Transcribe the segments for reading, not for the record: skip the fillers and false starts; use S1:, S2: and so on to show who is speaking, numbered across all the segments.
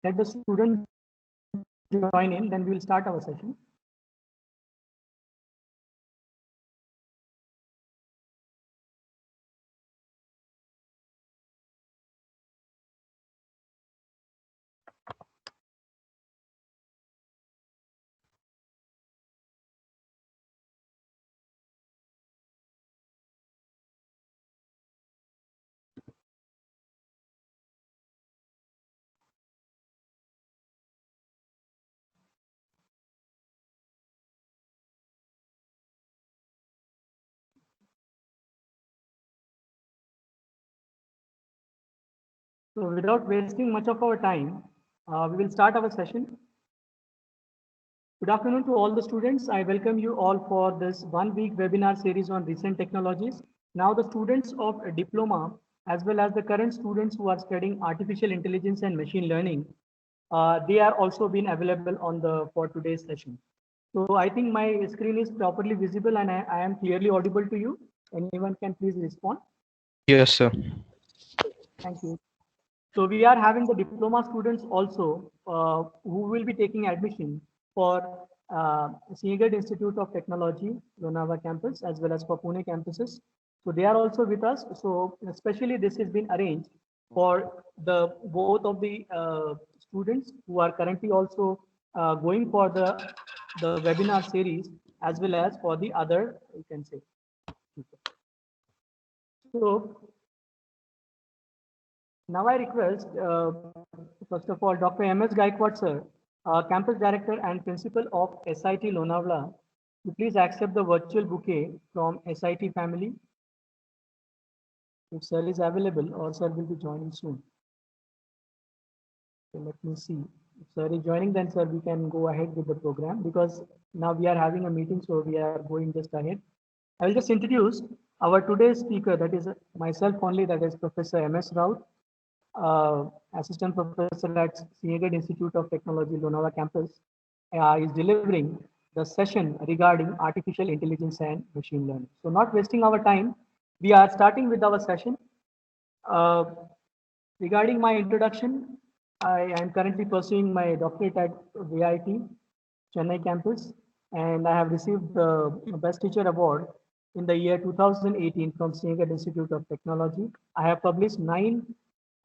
S1: let the students join in, then we will start our session. So without wasting much of our time, we will start our session. Good afternoon to all the students. I welcome you all for this 1 week webinar series on recent technologies. Now the students of a diploma, as well as the current students who are studying artificial intelligence and machine learning, they are also been available on the for today's session. So I think my screen is properly visible and I am clearly audible to you. Anyone can please respond.
S2: Yes, sir.
S1: Thank you. So we are having the diploma students also who will be taking admission for Srinagar Institute of Technology, Lonavala campus, as well as for Pune campuses. So they are also with us. So especially this has been arranged for the both of the students who are currently also going for the webinar series, as well as for the other, you can say. So now I request, first of all, Dr. M.S. Gaikwad, sir, Campus Director and Principal of SIT Lonavala, to please accept the virtual bouquet from SIT family. If sir is available or sir will be joining soon. So let me see. If sir is joining, then sir, we can go ahead with the program because now we are having a meeting, so we are going just ahead. I will just introduce our today's speaker, that is myself only, that is Professor M.S. Raut, Assistant Professor at Srinagar Institute of Technology, Lonavala campus, is delivering the session regarding artificial intelligence and machine learning. So not wasting our time, we are starting with our session. Uh, Regarding my introduction, I am currently pursuing my doctorate at VIT, Chennai campus, and I have received the Best Teacher Award in the year 2018 from Srinagar Institute of Technology. I have published 9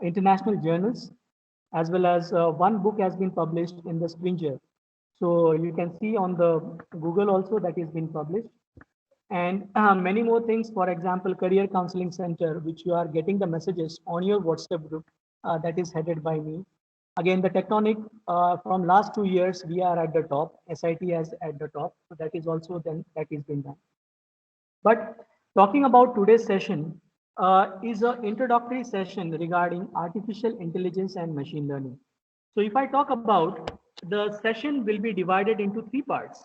S1: international journals, as well as one book has been published in the Springer. So you can see on the Google also that is been published. And many more things, for example, Career Counseling Center, which you are getting the messages on your WhatsApp group that is headed by me. Again, the Tectonic, from last 2 years, we are at the top, SIT is at the top. So that is also then that is been done. But talking about today's session is an introductory session regarding artificial intelligence and machine learning. So if I talk about, the session will be divided into 3 parts.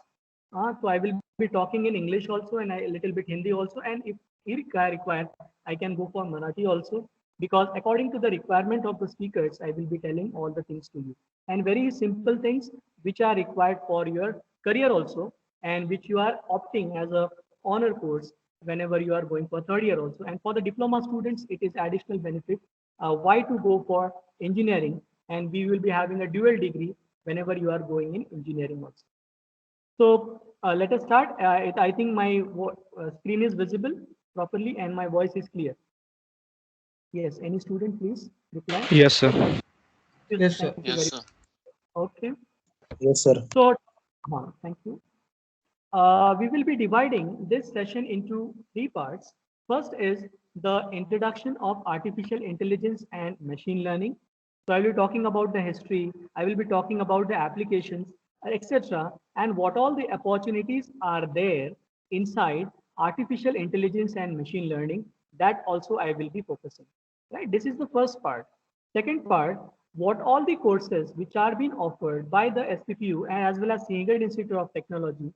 S1: So I will be talking in English also and a little bit Hindi also. And if required, I can go for Marathi also, because according to the requirement of the speakers, I will be telling all the things to you. And very simple things which are required for your career also, and which you are opting as a honor course whenever you are going for third year also. And for the diploma students, it is additional benefit. Why to go for engineering? And we will be having a dual degree whenever you are going in engineering also. So let us start. I think my screen is visible properly and my voice is clear. Yes, any student please reply.
S2: Yes, sir.
S1: Yes,
S3: Yes,
S1: thank
S3: sir.
S1: you
S4: Yes,
S1: very
S4: sir.
S1: much. Okay.
S5: Yes, sir.
S1: So thank you. We will be dividing this session into 3 parts. First is the introduction of artificial intelligence and machine learning. So I will be talking about the history, I will be talking about the applications, etc., and what all the opportunities are there inside artificial intelligence and machine learning. That also I will be focusing. Right? This is the first part. Second part, what all the courses which are being offered by the SPPU and as well as Srinagar Institute of Technology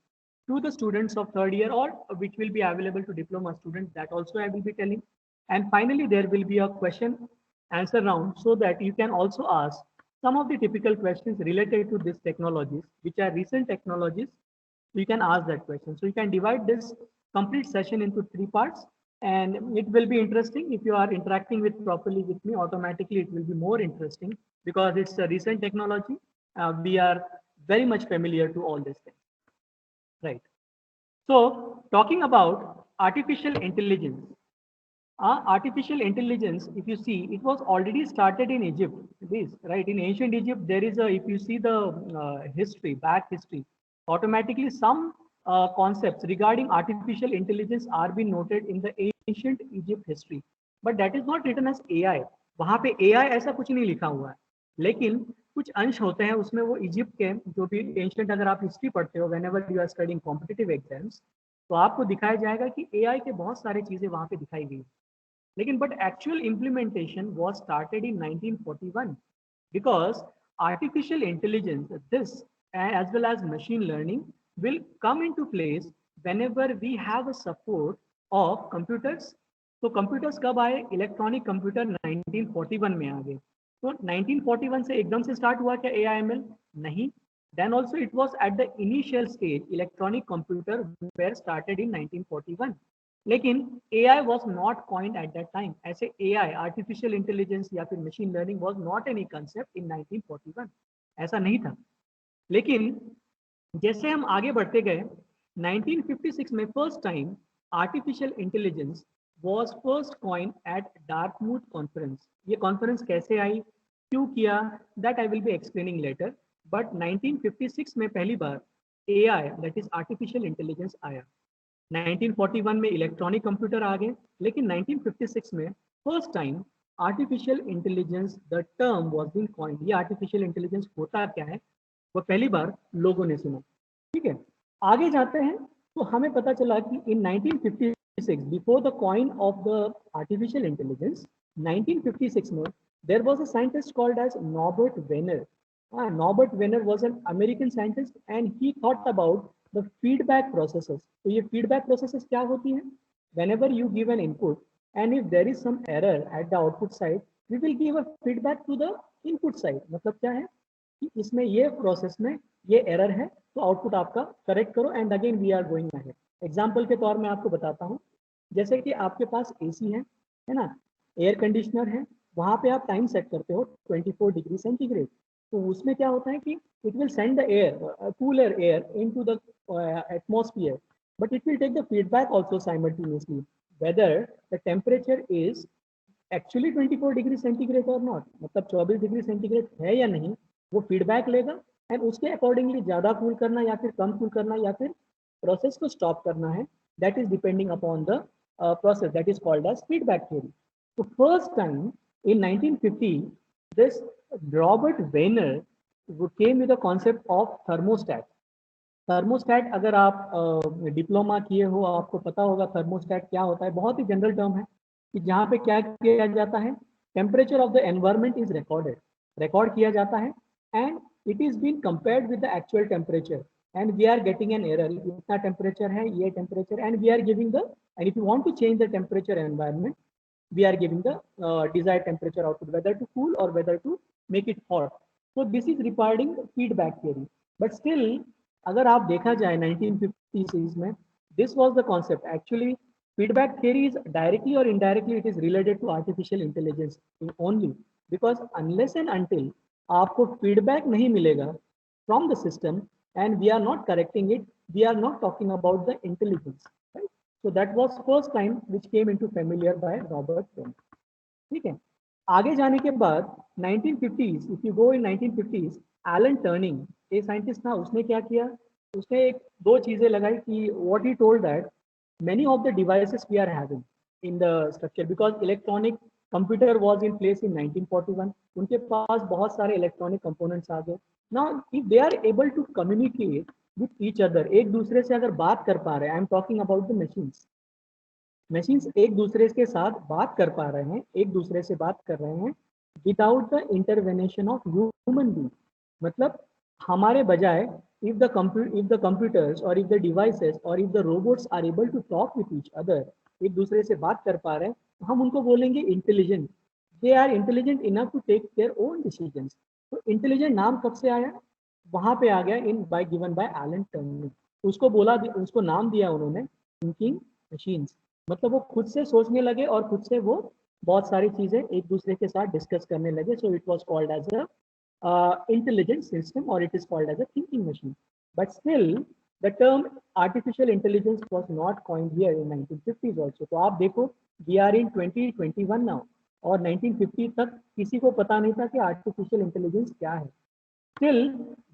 S1: to the students of third year, or which will be available to diploma students, that also I will be telling. And finally, there will be a question answer round so that you can also ask some of the typical questions related to these technologies, which are recent technologies. You can ask that question. So you can divide this complete session into 3 parts. and it will be interesting if you are interacting with properly with me. Automatically it will be more interesting because it's a recent technology. We are very much familiar to all these things, right? So talking about artificial intelligence, artificial intelligence, if you see, it was already started in Egypt. This, right? In ancient Egypt, there is a, if you see the history, back history, automatically some concepts regarding artificial intelligence are being noted in the ancient Egypt history. But that is not written as AI. वहाँ पे AI ऐसा कुछ नहीं लिखा हुआ है. लेकिन कुछ अंश होते हैं उसमें, वो इजिप्ट के जो भी एंशिएंट, अगर आप हिस्ट्री पढ़ते हो, whenever you are studying competitive exams, तो आपको दिखाया जाएगा कि AI के बहुत सारे चीजें वहाँ पे दिखाई गई. लेकिन but actual implementation was started in 1941 because artificial intelligence, this as well as machine learning, will come into place whenever we have a support of computers. तो computers कब आए? इलेक्ट्रॉनिक कंप्यूटर 1941 में आ गए. तो 1941 से एकदम से स्टार्ट हुआ क्या AIML? नहीं. Then also it was at the initial stage, electronic computer were started in 1941. लेकिन AI was not coined at that time. ऐसे AI, artificial intelligence या फिर machine learning was not any concept in 1941. ऐसा नहीं था. लेकिन जैसे हम आगे बढ़ते गए, 1956 में first time artificial intelligence was first coined at Dartmouth conference. ये कॉन्फ्रेंस कैसे आई, क्यों किया, that I will be explaining later. But 1956 में पहली बार AI, that is artificial intelligence आया. 1941 में इलेक्ट्रॉनिक कंप्यूटर आ गए, लेकिन 1956 में first time artificial intelligence the term was been coined. ये आर्टिफिशियल इंटेलिजेंस होता क्या है, वो पहली बार लोगों ने सुना. ठीक है, आगे जाते हैं तो हमें पता चला कि in 1956, before the coin of the artificial intelligence, 1956 में there was a scientist called as Norbert Wiener. Norbert Wiener was an American scientist and he thought about the feedback processes. तो ये feedback processes क्या होती हैं? Whenever you give an input and if there is some error at the output side, we will give a feedback to the input side. मतलब क्या है कि इसमें ये process में ये error है, तो output आपका correct करो and again we are going ahead. Example के तौर में आपको बताता हूँ, जैसे कि आपके पास AC है ना, एयर कंडीशनर है, वहाँ पे आप टाइम सेट करते हो 24 डिग्री सेंटीग्रेड. तो उसमें क्या होता है कि it will send the air, cooler air into the atmosphere, but it will take the feedback also simultaneously whether the temperature is actually 24 degree centigrade or not. मतलब 24 degree centigrade है या नहीं, वो फीडबैक लेगा एंड उसके accordingly ज़्यादा cool करना या फिर कम कूल करना या फिर प्रोसेस को स्टॉप करना है, that is depending upon the process, that is called as feedback theory. तो first time in 1950, this Robert Wiener came with the concept of thermostat. Thermostat, अगर आप डिप्लोमा किए हो आपको पता होगा थर्मोस्टैट क्या होता है. बहुत ही जनरल टर्म है कि जहाँ पे क्या किया जाता है, temperature of the environment is record किया जाता है and it is been compared with the actual temperature and we are getting an error. इतना टेम्परेचर है, ये temperature, and we are giving the, and if you want to change the temperature environment, we are giving the desired temperature output, whether to cool or whether to make it hot. So this is regarding feedback theory. But still, अगर आप देखा जाए 1950s में, this was the concept. Actually, feedback theory is directly or indirectly it is related to artificial intelligence only, because unless and until आपको feedback नहीं मिलेगा from the system and we are not correcting it, we are not talking about the intelligence. So that was first time which came into familiar by Robert Wiener. ठीक है, आगे जाने के बाद 1950s, if you go in 1950s, Alan Turing एक scientist था, उसने क्या किया, उसने एक दो चीजें लगाई कि what he told that many of the devices we are having in the structure, because electronic computer was in place in 1941, उनके पास बहुत सारे electronic components आ गए. Now if they are able to communicate with each other, एक दूसरे से अगर बात कर पा रहे हैं, I am talking about the machines एक दूसरे के साथ बात कर पा रहे हैं, एक दूसरे से बात कर रहे हैं without the intervention of human being. मतलब हमारे बजाय if the computers or if the devices or if the robots are able to talk with each other, एक दूसरे से बात कर पा रहे हैं, तो हम उनको बोलेंगे intelligent. They are intelligent enough to take their own decisions. तो इंटेलिजेंट नाम कब से आया, वहां पे आ गया in by given by Alan Turing. उसको बोला, उसको नाम दिया उन्होंने थिंकिंग मशीन्स. मतलब वो खुद से सोचने लगे और खुद से वो बहुत सारी चीजें एक दूसरे के साथ डिस्कस करने लगे. So it was called as a intelligent system, or it is called as a thinking machine. But still, the term artificial intelligence was not coined here in 1950s also. तो आप देखो, we are in 2021 now, और 1950 तक किसी को पता नहीं था कि artificial intelligence क्या है. Still,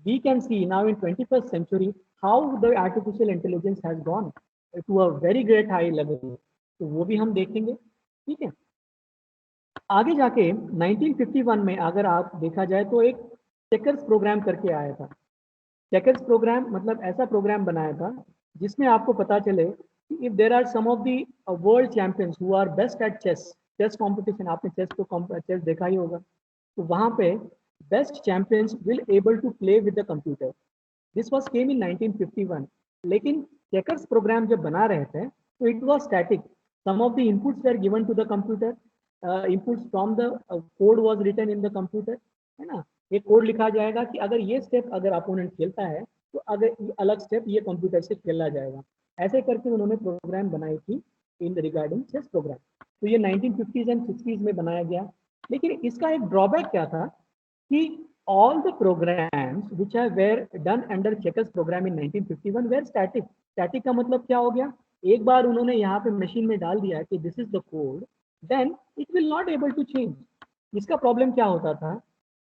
S1: we can see now in 21st century how the artificial intelligence has gone to a very great high level. तो वो भी हम देखेंगे. ठीक है. आगे जाके 1951 में अगर आप देखा जाए तो एक चेकर्स प्रोग्राम करके आया था. चेकर्स प्रोग्राम मतलब ऐसा प्रोग्राम बनाया था जिसमें आपको पता चले कि if there are some of the world champions who are best at chess competition, आपने चेस देखा ही होगा, तो वहां पे best champions will able to play with the computer. This was came in 1951. लेकिन चेकर्स प्रोग्राम जब बना रहे थे तो it was static. Some of the inputs were given to the computer. Inputs from the code was written in the computer, है ना. एक code लिखा जाएगा कि अगर ये स्टेप अगर अपोनेंट खेलता है तो अगर ये अलग स्टेप ये कंप्यूटर से खेला जाएगा. ऐसे करके उन्होंने प्रोग्राम बनाई थी इन रिगार्डिंग चेस प्रोग्राम. तो ये 1950s एंड 60s में बनाया गया. लेकिन इसका एक ड्रॉबैक क्या था कि all the programs which are were done under checkers program in 1951 were static. Static का मतलब क्या हो गया, एक बार उन्होंने यहाँ पे मशीन में डाल दिया कि this is the code, then it will not able to change. इसका प्रॉब्लम क्या होता था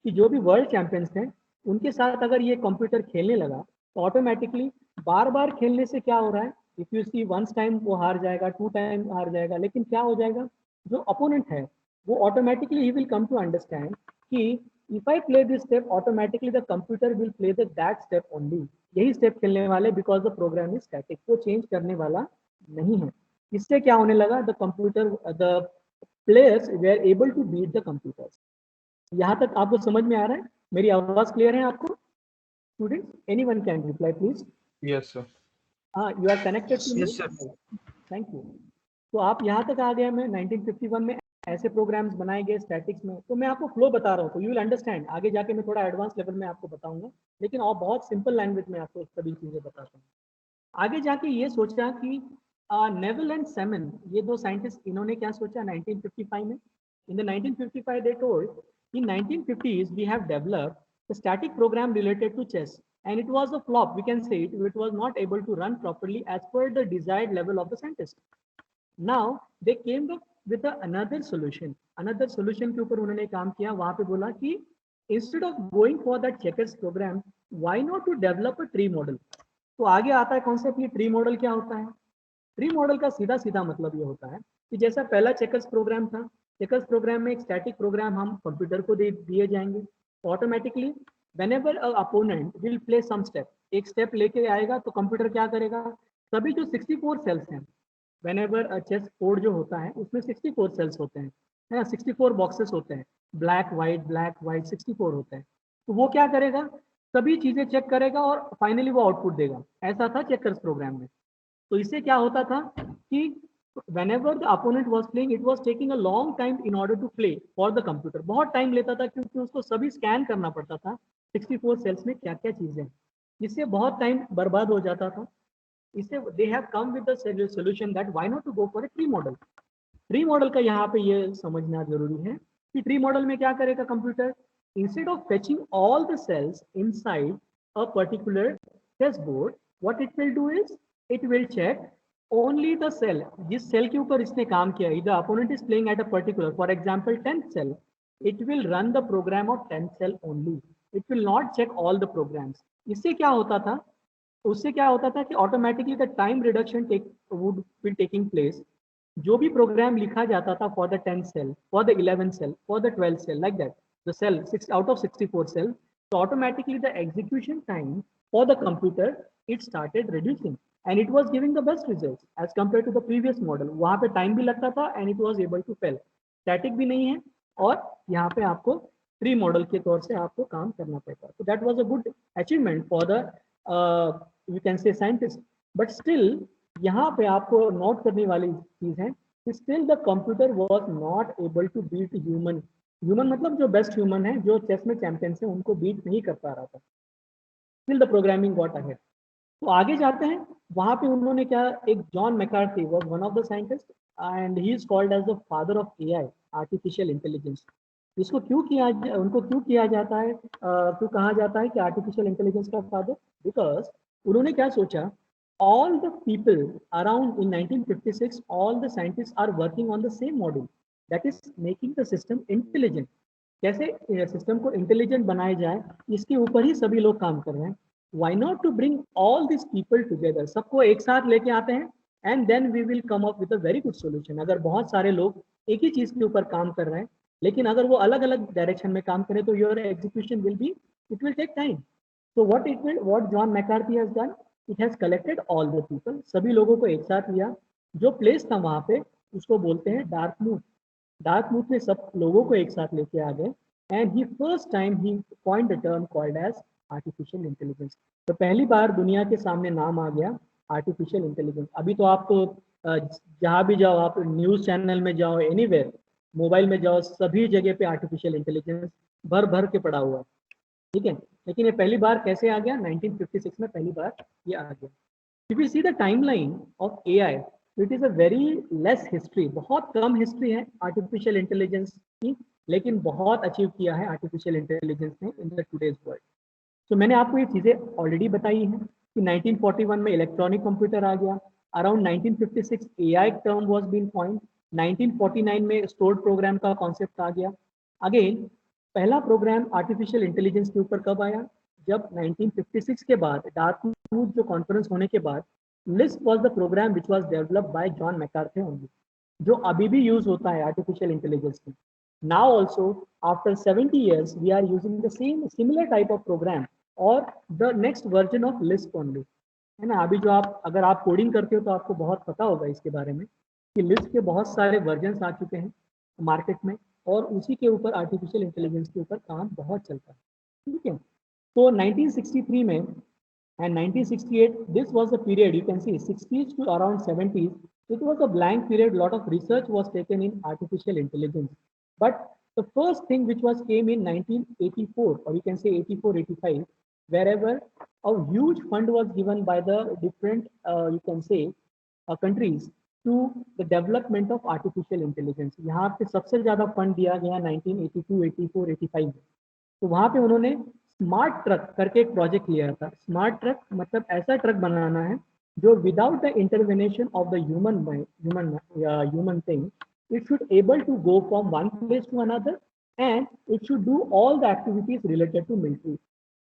S1: कि जो भी वर्ल्ड चैंपियंस थे उनके साथ अगर ये कंप्यूटर खेलने लगा तो ऑटोमेटिकली बार बार खेलने से क्या हो रहा है, if you see once time वो हार जाएगा, 2 टाइम हार जाएगा, लेकिन क्या हो जाएगा, जो अपोनेंट है वो ऑटोमेटिकली ही विल कम टू अंडरस्टैंड कि if I play this step, automatically the computer will play that step only. यही स्टेप खेलने वाले, because the program is static, वो चेंज करने वाला नहीं है. इससे क्या होने लगा, the computer, the players were able to beat the computers. यहाँ तक आपको समझ में आ रहा है? मेरी आवाज क्लियर है आपको students? Anyone can reply please.
S2: Yes, sir.
S1: हाँ, you are connected to me.
S3: Yes, sir.
S1: Thank you. तो आप यहाँ तक आ गए. मैं 1951 में ऐसे प्रोग्राम्स बनाए गए स्टैटिक्स में. तो मैं आपको फ्लो बता रहा हूँ तो यू विल अंडरस्टैंड. आगे जाके मैं थोड़ा एडवांस लेवल में आपको बताऊंगा, लेकिन और बहुत सिंपल लैंग्वेज में आपको सभी चीजें बताता हूँ. आगे जाके ये सोचा कि नेवल एंड सेमन, ये दो साइंटिस्ट, इन्होंने क्या सोचा 1955 में. In the 1955 they told in 1950s we have developed a static program related to chess, and it was a flop, we can say it. It was not able to run properly as per the desired level of the scientist. Now they came up with another solution. Another solution के ऊपर उन्होंने काम किया. वहां पे बोला कि instead of going for that checkers program, why not to develop a tree model. तो आगे आता है कॉन्सेप्ट. ये ट्री मॉडल क्या होता है? ट्री मॉडल का सीधा सीधा मतलब ये होता है कि जैसा पहला चेकर्स प्रोग्राम था, चेकर्स प्रोग्राम में एक स्टैटिक प्रोग्राम हम कंप्यूटर को दिए जाएंगे. Automatically whenever a opponent will play some step, एक स्टेप लेके आएगा तो कंप्यूटर क्या करेगा, सभी जो 64 सेल्स हैं, whenever a chess board जो होता है उसमें 64 सेल्स होते हैं, है ना, 64 बॉक्सेस होते हैं, ब्लैक वाइट 64 होते हैं. तो वो क्या करेगा, सभी चीजें चेक करेगा और फाइनली वो आउटपुट देगा. ऐसा था चेकर्स प्रोग्राम में. तो इससे क्या होता था कि whenever the opponent was playing, it was taking a long time in order to play for the computer. बहुत टाइम लेता था क्योंकि उसको सभी स्कैन करना पड़ता था 64 सेल्स में क्या क्या चीजें हैं, जिससे बहुत टाइम बर्बाद हो जाता था. इससे they have come with the solution that why not to go for a tree model. Tree model का यहाँ पे ये समझना जरूरी है कि ट्री मॉडल में क्या करेगा computer, instead of fetching all the cells inside a particular chess board, what it will do is it will check only the cell, जिस सेल के ऊपर इसने काम किया. इधर opponent is playing at a particular, for example 10th cell, it will run the program of 10th cell only. It will not check all the programs. इससे क्या होता था, उससे क्या होता था कि automatically the time reduction would be taking place. जो भी प्रोग्राम लिखा जाता था for the 10th cell, for the 11th cell, for the 12th cell, like that, the cell 6 out of 64 cell, so automatically the execution time for the computer it started reducing and it was giving the best results as compared to the previous model. वहां पे time भी लगता था and it was able to fail. Static भी नहीं है और यहाँ पे आपको ट्री मॉडल के तौर से आपको काम करना पड़ता. so that was a good achievement for the you can say scientist. but still यहाँ पे आपको नोट करने वाली चीज है कि still the computer was not able to beat human. Human मतलब जो बेस्ट ह्यूमन है, जो चेस में चैंपियंस है, उनको बीट नहीं कर पा रहा था. Still the programming got ahead. तो आगे जाते हैं, वहां पे उन्होंने क्या, एक John McCarthy was one of the scientist and he is called as the father of AI, artificial intelligence. इसको क्यों किया, उनको क्यों किया जाता है, क्यों कहा जाता है कि आर्टिफिशियल इंटेलिजेंस का फादर? बिकॉज उन्होंने क्या सोचा, all the people around in 1956, all the scientists are working on the same model, that is making the system intelligent। कैसे सिस्टम को इंटेलिजेंट बनाया जाए, इसके ऊपर ही सभी लोग काम कर रहे हैं। Why not to bring all this people together, सबको एक साथ लेके आते हैं and then we will come up with a very good solution. अगर बहुत सारे लोग एक ही चीज के ऊपर काम कर रहे हैं, लेकिन अगर वो अलग अलग डायरेक्शन में काम करें तो your execution will be, it will take time. So what John McCarthy has done, it has collected all the people, सभी लोगों को एक साथ लिया। जो प्लेस था वहां पे, उसको बोलते हैं डार्क मूड। डार्क मूड में सब लोगों को एक साथ लेके आ गए and he first time he coined the term called as artificial intelligence. तो पहली बार दुनिया के सामने नाम आ गया आर्टिफिशियल इंटेलिजेंस। अभी तो आप तो जहाँ भी जाओ, आप न्यूज चैनल में जाओ, एनीवेयर, मोबाइल में जाओ, सभी जगह पे आर्टिफिशियल इंटेलिजेंस भर भर के पड़ा हुआ है। ठीक है, लेकिन ये पहली बार कैसे आ गया, 1956 में पहली बार ये आ गया। If you see the timeline of AI, it is a very less history, बहुत कम हिस्ट्री है आर्टिफिशियल इंटेलिजेंस की, लेकिन बहुत अचीव किया है आर्टिफिशियल इंटेलिजेंस ने इन द टुडेज वर्ल्ड। तो मैंने आपको ये चीजें ऑलरेडी बताई हैं कि 1941 में इलेक्ट्रॉनिक कंप्यूटर आ गया, around 1956 AI term was been coined, 1949 में स्टोर्ड प्रोग्राम का कॉन्सेप्ट आ गया। अगेन पहला प्रोग्राम आर्टिफिशियल इंटेलिजेंस के ऊपर कब आया, जब 1956 के बाद डार्टमूथ जो कॉन्फ्रेंस होने के बाद, Lisp was the program which was developed by John McCarthy only, जो अभी भी यूज होता है आर्टिफिशियल इंटेलिजेंस में। Now also, after 70 years, we are using the same similar type of program or the next version of Lisp only, है ना। अभी जो आप, अगर आप कोडिंग करते हो तो आपको बहुत पता होगा इसके बारे में कि लिस्प के बहुत सारे वर्जन आ चुके हैं मार्केट में, और उसी के ऊपर आर्टिफिशियल इंटेलिजेंस के ऊपर काम बहुत चलता है। ठीक है, तो 1963 में and 1968, this was the period, you can see 60s to around 70s, it was a blank period, lot of research was taken in artificial intelligence. But the first thing which was came in 1984, or you can say 84, 85, wherever a huge fund was given by the different, you can say, countries to the development of artificial intelligence। यहाँ पे सबसे ज़्यादा fund दिया गया 1982, 84, 85 में। तो वहाँ पे उन्होंने स्मार्ट ट्रक करके एक प्रोजेक्ट लिया था। स्मार्ट ट्रक मतलब ऐसा ट्रक बनाना है जो without the intervention of the human thing, it should able to go from one place to another and it should do all the activities related to military।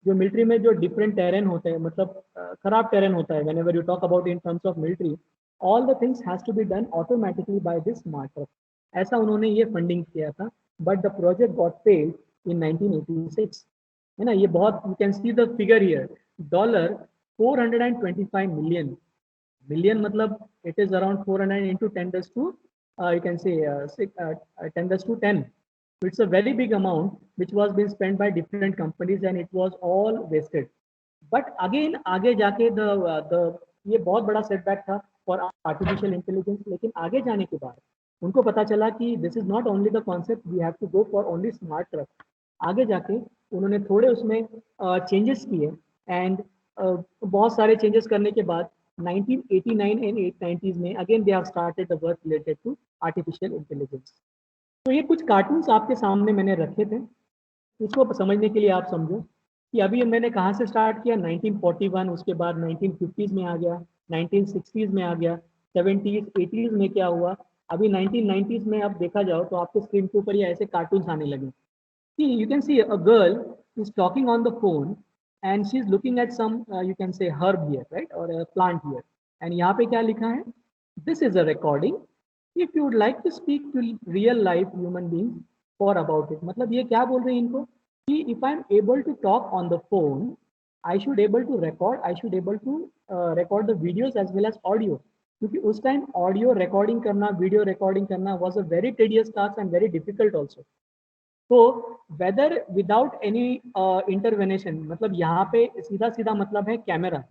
S1: जो military में जो different terrain होते हैं, मतलब खराब टेरेन होता है, whenever you talk about in terms of military, all the things has to be done automatically by this smart truck. ऐसा उन्होंने ये फंडिंग किया था, but the project got failed in 1986, है ना। ये बहुत, you can see the figure here, dollar 425 million, million मतलब it is around 400 into 10 raised to, you can say 10 raised to 10। So it's a very big amount which was being spent by different companies and it was all wasted। But again आगे जाके the ये बहुत बड़ा setback था for artificial intelligence. लेकिन आगे जाने के बाद उनको पता चला कि this is not only the concept, we have to go for only smart truck. आगे जाके उन्होंने थोड़े उसमें चेंजेस किए एंड बहुत सारे चेंजेस करने के बाद 1989 एंड 890s में again they have started the work related to artificial intelligence. तो ये कुछ कार्टून्स आपके सामने मैंने रखे थे, इसको समझने के लिए आप समझो कि अभी मैंने कहाँ से स्टार्ट किया, 1941, उसके बाद 1950s में आ गया, 1960s में आ गया, 70s 80s में क्या हुआ, अभी 1990s में अब देखा जाओ तो आपके स्क्रीन के ऊपर ये ऐसे कार्टून्स आने लगे कि you can see a girl is talking on the phone and she's looking at some you can say herb here, right, or a plant here, and यहाँ पे क्या लिखा है, this is a recording, if you would like to speak to real life human beings for about it। मतलब ये क्या बोल रहे हैं इनको कि if I'm able to talk on the phone, I should able to record, I should able to record the videos as well as audio, क्योंकि उस टाइम ऑडियो रिकॉर्डिंग करना, वीडियो रिकॉर्डिंग करना was a very tedious task and very difficult also। तो weather without any इंटरवेनेशन, मतलब यहाँ पे सीधा सीधा मतलब है camera.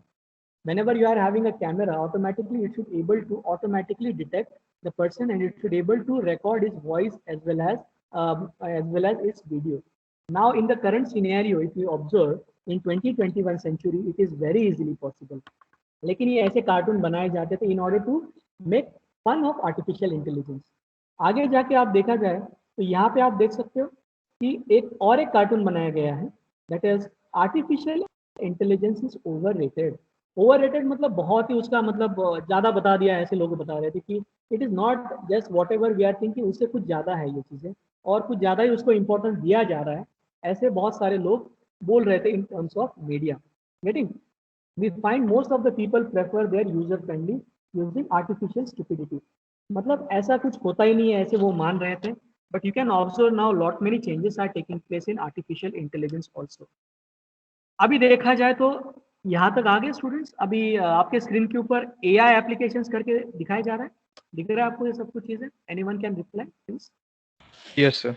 S1: whenever you are having a camera, automatically it should able to automatically detect the person and it should able to record his voice as well as its video। Now in the current scenario, if you observe, in 2021 century it is very easily possible. लेकिन ये ऐसे cartoon बनाए जाते थे in order to make fun of artificial intelligence. आगे जाके आप देखा जाए तो यहाँ पे आप देख सकते हो कि एक कार्टून बनाया गया है, that is artificial intelligence is overrated. Overrated मतलब बहुत ही उसका मतलब ज्यादा बता दिया, ऐसे लोग बता रहे थे कि it is not just whatever we are thinking, उससे कुछ ज्यादा है ये चीजें और कुछ ज्यादा ही उसको इंपॉर्टेंस दिया जा रहा है, ऐसे बहुत सारे लोग बोल रहे थे इन terms of media. Getting, we find most of the people prefer their user friendly using artificial stupidity। मतलब ऐसा कुछ होता ही नहीं है, ऐसे वो मान रहे थे। But you can observe now lot many changes are taking place in artificial intelligence also. अभी देखा जाए तो यहाँ तक आ गए स्टूडेंट्स। अभी आपके स्क्रीन के ऊपर AI एप्लीकेशंस करके दिखाया जा रहा है, दिख रहा है आपको ये सब कुछ चीजें? Anyone can reply please?
S2: Yes, sir.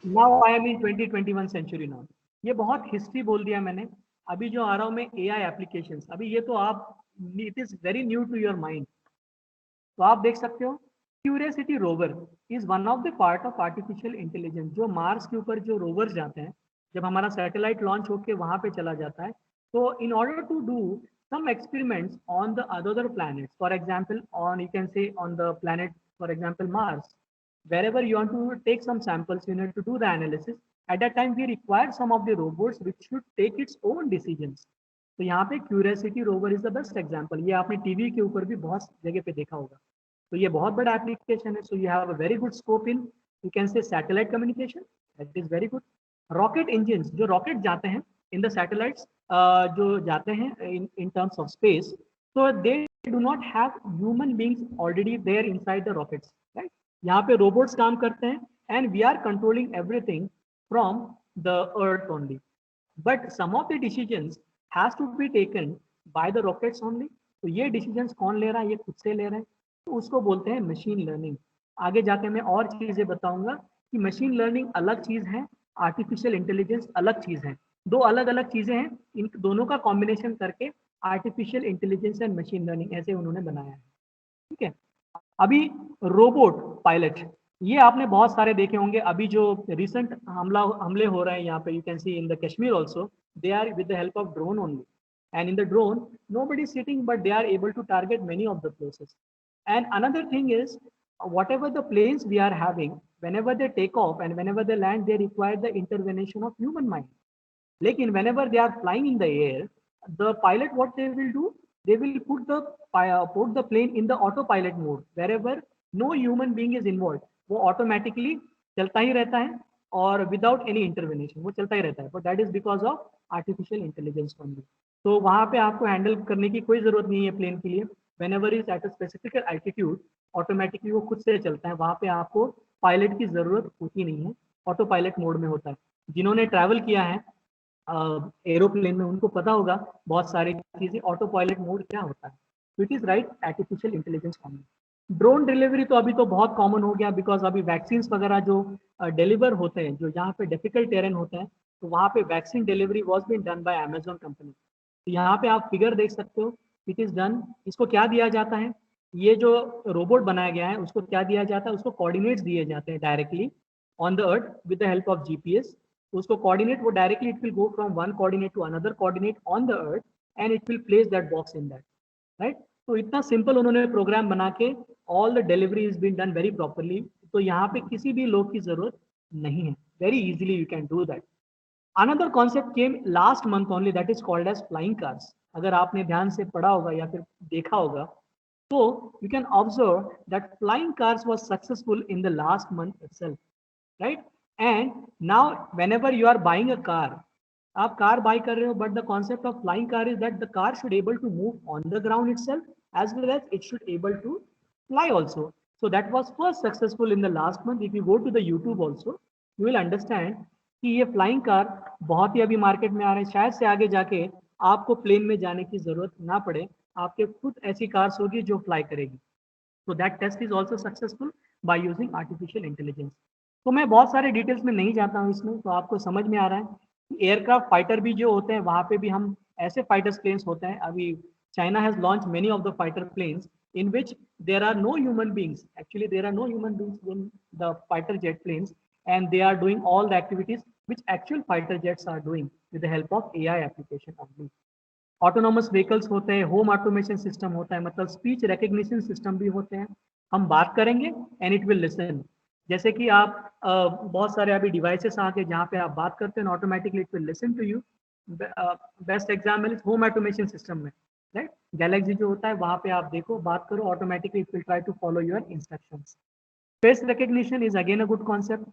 S1: Now I am in 2021 century now. ये बहुत हिस्ट्री बोल दिया मैंने। अभी जो आ रहा हूँ मैं AI एप्लीकेशंस, अभी ये तो आप, it is very new to your mind. तो आप देख सकते हो curiosity rover is one of the part of artificial intelligence. जो मार्स के ऊपर जो रोवर जाते हैं, जब हमारा सैटेलाइट लॉन्च होकर वहां पे चला जाता है, तो in order to do some experiments on the other planets, for example on, you can say, on the planet, for example Mars, wherever you want to take some samples, you need to do the analysis. At that time we require some of the robots which should take its own decisions। तो यहाँ पे curiosity rover is the best example. ये आपने TV के ऊपर भी बहुत जगह पे देखा होगा। तो ये बहुत बड़ा एप्लीकेशन है। So you have a very good scope in, you can say, satellite communication, that is very good. Rocket engine, जो रॉकेट जाते हैं इन द सैटेलाइट्स, जो जाते हैं इन टर्म्स ऑफ स्पेस, तो they do not have human beings already there inside the rockets, right? यहाँ पे robots काम करते हैं and we are controlling everything from the earth only. But some of the decisions has to be taken by the rockets only. तो ये decisions कौन ले रहा है? ये खुद से ले रहे हैं। तो उसको बोलते हैं मशीन लर्निंग। आगे जाके मैं और चीजें बताऊंगा कि मशीन लर्निंग अलग चीज है, आर्टिफिशियल इंटेलिजेंस अलग चीज है। दो अलग अलग चीजें हैं, इन दोनों का कॉम्बिनेशन करके artificial intelligence and machine learning ऐसे उन्होंने बनाया है। ठीक है, अभी रोबोट पायलट, ये आपने बहुत सारे देखे होंगे। अभी जो रिसेंट हमले हो रहे हैं यहाँ पे, you can see in the Kashmir also, they are with the help of drone only. And in the drone nobody is sitting, but they are able to target many of the places. And another thing is, whatever the planes we are having, whenever they take off and whenever they land, they require the intervention of human mind. Lekin whenever they are flying in the air, the pilot, what they will do, they will put the plane in the autopilot mode, wherever no human being is involved। वो automatically चलता ही रहता है और without any intervention वो चलता ही रहता है। but that is because of artificial intelligence only। तो वहाँ पे आपको हैंडल करने की कोई जरूरत नहीं है प्लेन के लिए। whenever is at a specific altitude, automatically वो खुद से चलता है। वहाँ पे आपको पायलट की जरूरत होती नहीं है, ऑटो पायलट मोड में होता है। जिन्होंने ट्रैवल किया है एरोप्लेन में, उनको पता होगा बहुत सारी चीजें, ऑटो पायलट मोड क्या होता है। तो it is right, artificial intelligence common. Drone delivery तो अभी तो बहुत कॉमन हो गया, बिकॉज अभी वैक्सीन वगैरह जो डिलीवर होते हैं, जो जहाँ पे डिफिकल्ट टेरेन होते हैं, तो वहाँ पे vaccine delivery was been done by Amazon company. तो यहाँ पे आप फिगर देख सकते हो, इट इज डन। इसको क्या दिया जाता है? ये जो रोबोट बनाया गया है उसको क्या दिया जाता है? उसको कोऑर्डिनेट्स दिए जाते हैं directly on the earth with the help of GPS. उसको कोऑर्डिनेट, वो directly it will go from one coordinate to another coordinate on the earth and it will place that box in that, right? तो इतना simple उन्होंने program बना के all the delivery is been done very properly. तो यहाँ पे किसी भी लोग की जरूरत नहीं है, very easily you can do that. Another concept came last month only, that is called as flying cars. अगर आपने ध्यान से पढ़ा होगा या फिर देखा होगा, तो you can observe that flying cars was successful in the last month itself, right? And now whenever you are buying a car, आप कार बाय कर रहे हो, but the concept of flying car is that the car should able to move on the ground itself as well as it should able to fly also. So that was first successful in the last month. If you go to the YouTube also, you will understand कि ये flying car बहुत ही अभी market में आ रहे हैं। शायद से आगे जाके आपको प्लेन में जाने की जरूरत ना पड़े, आपके खुद ऐसी कार्स होगी जो फ्लाई करेगी। तो that test is also successful by using artificial intelligence. तो मैं बहुत सारे डिटेल्स में नहीं जाता हूँ इसमें, तो आपको समझ में आ रहा है कि एयरक्राफ्ट फाइटर भी जो होते हैं, वहाँ पे भी हम ऐसे फाइटर्स प्लेन्स होते हैं। अभी China has launch many of the fighter planes in which there are no human beings, actually there are no human beings in the fighter jet planes, and they are doing all the activities which actual fighter jets are doing with the help of AI application only. Autonomous vehicles होते हैं, home automation system होता है, मतलब speech recognition system भी होते हैं. हम बात करेंगे एंड इट विल लिसन. जैसे कि आप बहुत सारे अभी डिवाइसेस आ गए जहाँ पे आप बात करते हैं automatically it will listen to you. Best example is home automation system में, राइट. गैलेक्सी जो होता है वहाँ पे आप देखो, बात करो, automatically it will try to follow your instructions. Face recognition is again a good concept.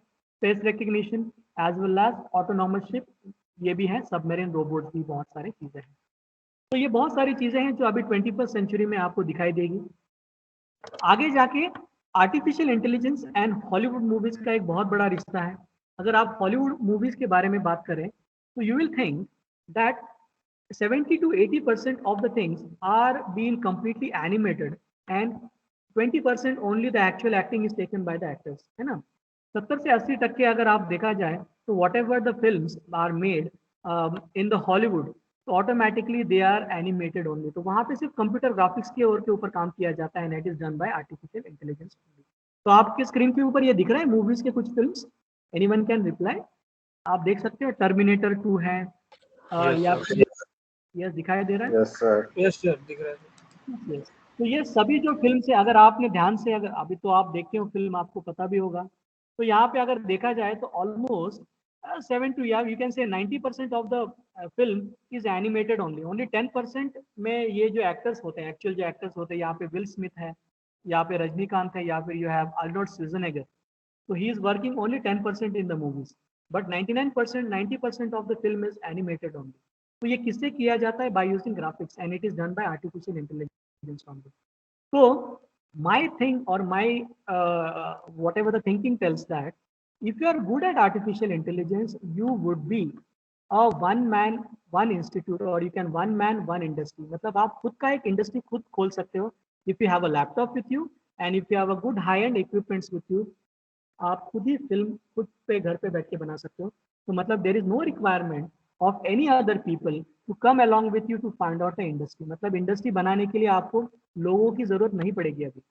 S1: Face recognition as well as autonomous ship, ये भी है. सबमरीन रोबोट्स भी बहुत सारी चीजें हैं. तो ये बहुत सारी चीजें हैं जो अभी 21st सेंचुरी में आपको दिखाई देगी. आगे जाके artificial intelligence and Hollywood movies का एक बहुत बड़ा रिश्ता है. अगर आप हॉलीवुड मूवीज के बारे में बात करें तो you will think that 70 to 80% of the things are being completely animated and 20% only the actual acting is taken by the actors, है ना. 70 से 80% अगर आप देखा जाए तो whatever the films are made in the Hollywood, तो automatically they are animated only. तो वहाँ पे सिर्फ कंप्यूटर ग्राफिक्स के और के ऊपर काम किया जाता है, and it is done by artificial intelligence. तो आपके स्क्रीन के ऊपर ये दिख रहा है मूवीज के कुछ फिल्म्स. Anyone can reply. आप देख सकते हो टर्मिनेटर 2 है, या फिर यस दिखाई दे रहा है.
S2: Yes sir.
S3: यस सर दिख रहा है.
S1: यस. तो ये सभी जो फिल्म से अगर आपने ध्यान से, अगर अभी तो आप देखते हो फिल्म आपको पता भी होगा, तो यहाँ पे अगर देखा जाए तो almost 7 to you can say 90% of the film is animated only 10% में ये जो एक्टर्स होते हैं, एक्चुअल जो एक्टर्स होते हैं, यहाँ पे विल स्मिथ है, यहाँ पे रजनीकांत है, या फिर यू हैव आर्नोल्ड श्वार्ज़नेगर. तो he is working only 10% in the movies, but 99% 90% of the film is animated only. तो ये किससे किया जाता है? By using graphics, and it is done by artificial intelligence only. So my thing or my whatever the thinking tells that if you are good at artificial intelligence, you would be a one man one institute, or you can one man one industry. मतलब आप खुद का एक industry खुद खोल सकते हो. If you have a laptop with you and if you have a good high end equipments with you, आप खुद ही फिल्म खुद पे घर पे बैठ के बना सकते हो. तो मतलब there is no requirement of any other people to come along with you to find out the industry. मतलब इंडस्ट्री बनाने के लिए आपको लोगों की जरूरत नहीं पड़ेगी. अभी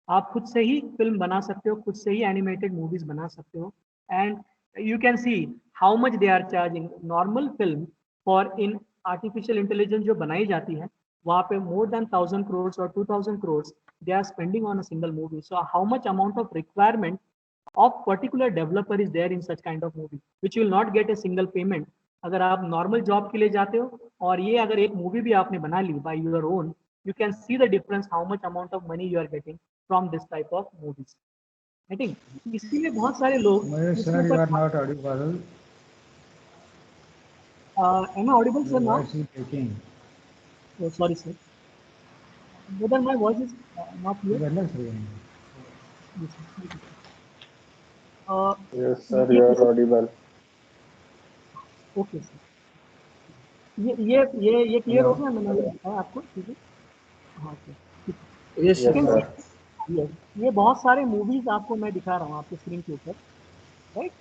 S1: आप खुद से ही फिल्म बना सकते हो, खुद से ही एनिमेटेड मूवीज बना सकते हो. And you can see how much they are charging. Normal film for in artificial intelligence जो बनाई जाती है, वहाँ पे मोर देन 1000 crores और 2000 crores they are spending on a single movie. So how much amount of requirement of particular developer is there in such kind of movie, which will not get a single payment. अगर आप normal job के लिए जाते हो और ये अगर एक मूवी भी आपने बना ली by your own, you can see the difference how much amount of money you are getting from this type of movies. I think इसीलिए बहुत सारे लोग
S4: Sir, you are not audible.
S1: Am I audible, sir, now?
S4: Voice is breaking.
S1: Oh, sorry, sir. Whether my voice is not clear? Yes, sir.
S2: Yes sir, you are audible.
S1: Okay sir. ये clear हो गया? मैंने बताया आपको. ठीक है. हाँ sir.
S3: Yes sir.
S1: Yes, ये बहुत सारे मूवीज आपको मैं दिखा रहा हूँ आपके स्क्रीन के ऊपर, राइट.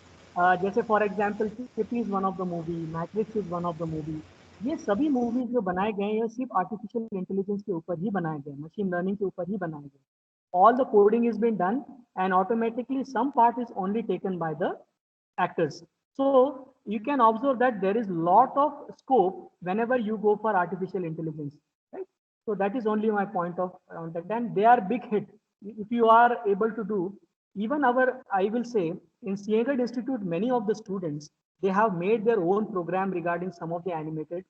S1: जैसे फॉर एग्जांपल किपी is one of the movie, Matrix is one of the movie. ये सभी मूवीज जो बनाए गए हैं सिर्फ आर्टिफिशियल इंटेलिजेंस के ऊपर ही बनाए गए, मशीन लर्निंग के ऊपर ही बनाए गए. All the coding is been done and automatically some part is only taken by the actors. So you can observe that there is lot of scope whenever you go for artificial intelligence, right? So that is only my point of that. And they are big hit if you are able to do. Even our, I will say, in Siegert Institute, many of the students, they have made their own program regarding some of the animated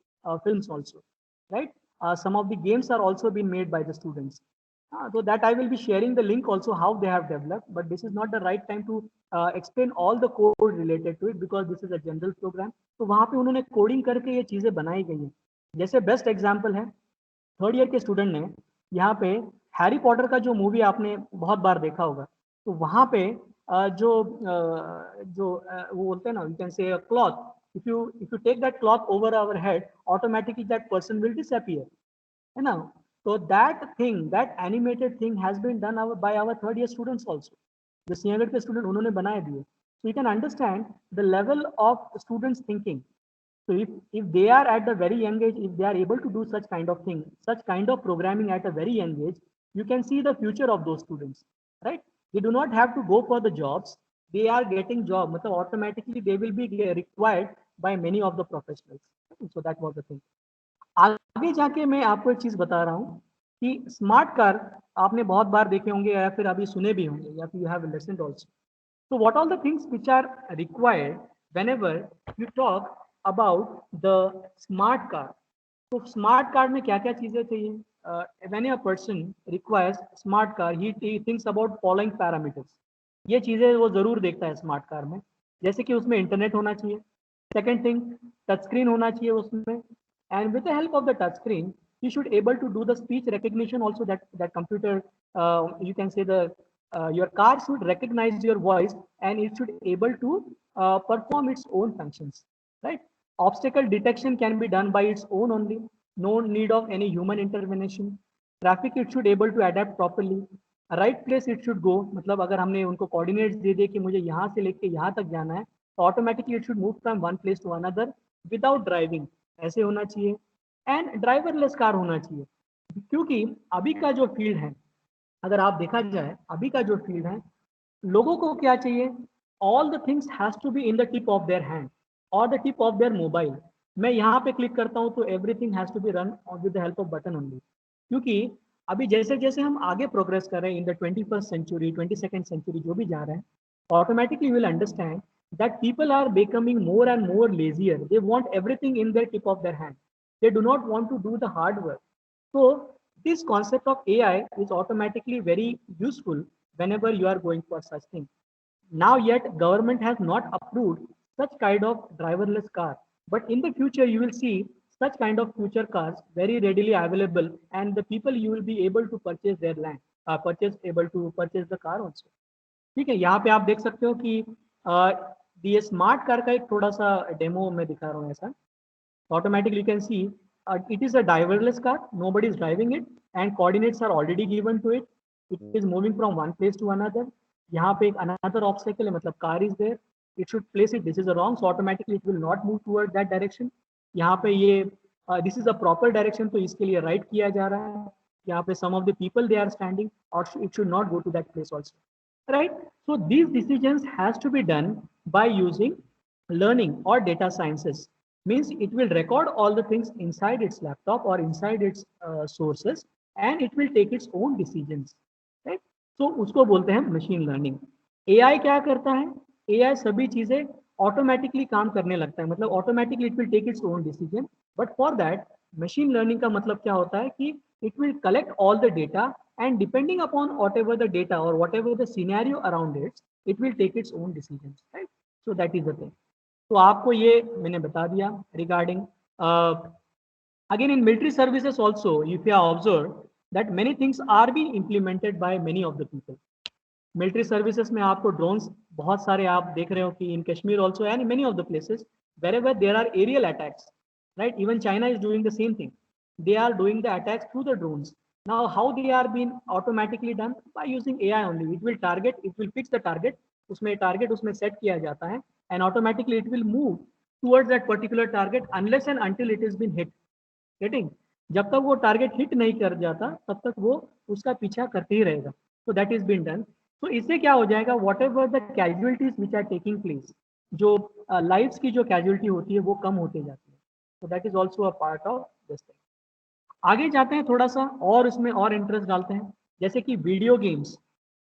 S1: films also, right? Some of the games are also being made by the students. So that I will be sharing the link also how they have developed, but this is not the right time to explain all the code related to it because this is a general program. तो वहाँ पे उन्होंने coding करके ये चीजें बनाई गई हैं. जैसे बेस्ट एग्जांपल है, थर्ड ईयर के स्टूडेंट ने यहाँ पे हैरी पॉटर का जो मूवी आपने बहुत बार देखा होगा, तो वहाँ पे जो वो बोलते हैं ना, यू कैन से cloth, if you take that cloth over our head, automatically that person will disappear, है ना. So that thing, that animated thing has been done by our third year students also. The senior के student उन्होंने बनाए दिए. So you can understand the level of students thinking. So if they are at the very young age, if they are able to do such kind of thing, such kind of programming at a very young age, you can see the future of those students, right? They do not have to go for the jobs. they are getting job, मतलब automatically they will be required by many of the professionals. So that was the thing. आगे जाके मैं आपको एक चीज बता रहा हूँ कि स्मार्ट कार आपने बहुत बार देखे होंगे या फिर अभी सुने भी होंगे या फिर you have listened also. So what all the things which are required whenever you talk about the smart car? तो स्मार्ट कार में क्या क्या चीजें चाहिए? When a person requires smart car, he thinks about following parameters. ये चीजें वो जरूर देखता है स्मार्ट कार में, जैसे कि उसमें इंटरनेट होना चाहिए. सेकेंड थिंग, टच स्क्रीन होना चाहिए उसमें, and with the help of the touch screen you should able to do the speech recognition also. That computer, you can say the your car should recognize your voice and it should able to perform its own functions, right? Obstacle detection can be done by its own only, no need of any human intervention. Traffic it should able to adapt properly. Right place it should go, मतलब अगर हमने उनको coordinates दे दिए कि मुझे यहाँ से लेके यहाँ तक जाना है तो automatically it should move from one place to another without driving, ऐसे होना चाहिए. एंड ड्राइवरलेस कार होना चाहिए, क्योंकि अभी का जो फील्ड है, अगर आप देखा जाए अभी का जो फील्ड है, लोगों को क्या चाहिए? All the things has to be in the tip of their hand और the tip of their mobile. मैं यहाँ पे क्लिक करता हूँ तो everything has to be run with the help of button only. क्योंकि अभी जैसे जैसे हम आगे प्रोग्रेस कर रहे हैं in the 21st century, 22nd century जो भी जा रहे हैं, automatically will understand that people are becoming more and more lazier. They want everything in their tip of their hand. They do not want to do the hard work. So this concept of AI is automatically very useful whenever you are going for such thing. Now yet government has not approved such kind of driverless car, but in the future you will see such kind of future cars very readily available, and the people you will be able to purchase their land, able to purchase the car also. ठीक है, यहाँ पे आप देख सकते हो कि ये स्मार्ट कार का एक थोड़ा सा डेमो मैं दिखा रहा हूँ ऐसा. Automatically you can see it is a driverless car, nobody is driving it and coordinates are already given to it. It is moving from one place to another. यहाँ पे एक another obstacle है, मतलब car is there, it should place it, this is a wrong, so automatically it will not move toward that direction. यहाँ पे ये this is a proper direction, तो इसके लिए right किया जा रहा है. यहाँ पे some of the people they are standing, or it should not go to that place also, right? So these decisions has to be done by using learning or data sciences. Means it will record all the things inside its laptop or inside its sources and it will take its own decisions, right? So उसको बोलते हैं machine learning. AI क्या करता है? AI सभी चीजें automatically काम करने लगता है, मतलब automatically it will take its own decision. But for that machine learning का मतलब क्या होता है कि it will collect all the data and depending upon whatever the data or whatever the scenario around it will take its own decisions, right? So that is the thing. तो आपको ये मैंने बता दिया regarding again in military services also, if you have observed that many things are being implemented by many of the people. Military services में आपको drones बहुत सारे आप देख रहे हो कि in Kashmir also and many of the places wherever there are aerial attacks, right? Even China is doing the same thing. They are doing the attacks through the drones. Now how they are being automatically done? By using AI only. It will target, it will fix the target, उसमें target उसमें set किया जाता है and automatically it will move towards that particular target unless and until it has been hit. Getting? जब तक वो target hit नहीं कर जाता तब तक वो उसका पीछा करते ही रहेगा. So that is been done. तो इससे क्या हो जाएगा, whatever the casualties which are taking place, जो लाइफ्स की जो कैजुअलिटी होती है वो कम होते जाती है. तो that is also a part of this thing. आगे जाते हैं थोड़ा सा और इसमें और इंटरेस्ट डालते हैं, जैसे कि वीडियो गेम्स.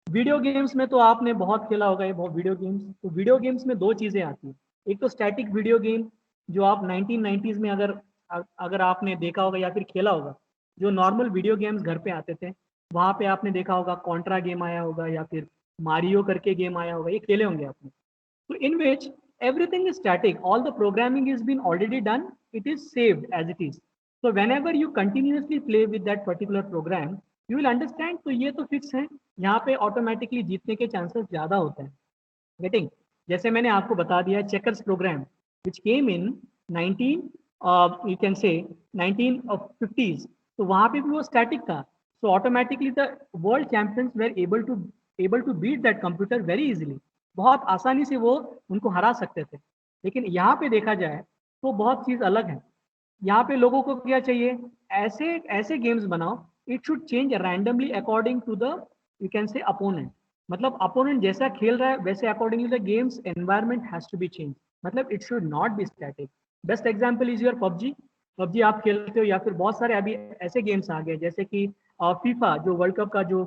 S1: वीडियो गेम्स में तो आपने बहुत खेला होगा ये बहुत वीडियो गेम्स. तो वीडियो गेम्स में दो चीज़ें आती हैं. एक तो स्टैटिक वीडियो गेम जो आप 1990s में अगर आपने देखा होगा या फिर खेला होगा, जो नॉर्मल वीडियो गेम्स घर पे आते थे, वहाँ पे आपने देखा होगा कॉन्ट्रा गेम आया होगा या फिर मारियो करके गेम आया होगा, ये खेले होंगे आपने. तो इन विच everything is static, all the programming is been already done, it is saved as it is. So whenever you continuously play with that particular program you will understand. तो ये तो फिक्स है, यहाँ पे ऑटोमेटिकली जीतने के चांसेस ज़्यादा होते हैं. गेटिंग? जैसे मैंने आपको बता दिया checkers program which came in 19 you can say 1950s, तो वहाँ पे भी वो स्टैटिक था. So automatically the world champions were able to beat that computer very easily. बहुत आसानी से वो उनको हरा सकते थे. लेकिन यहाँ पे देखा जाए तो बहुत चीज़ अलग है. यहाँ पे लोगों को क्या चाहिए, ऐसे गेम्स बनाओ, it should change randomly according to the you can say opponent. मतलब अपोनेंट जैसा खेल रहा है वैसे accordingly the games environment has to be change, मतलब it should not be static. Best example is your PUBG. PUBG आप खेलते हो, या फिर बहुत सारे अभी ऐसे गेम्स आ गए जैसे कि फीफा जो वर्ल्ड कप का जो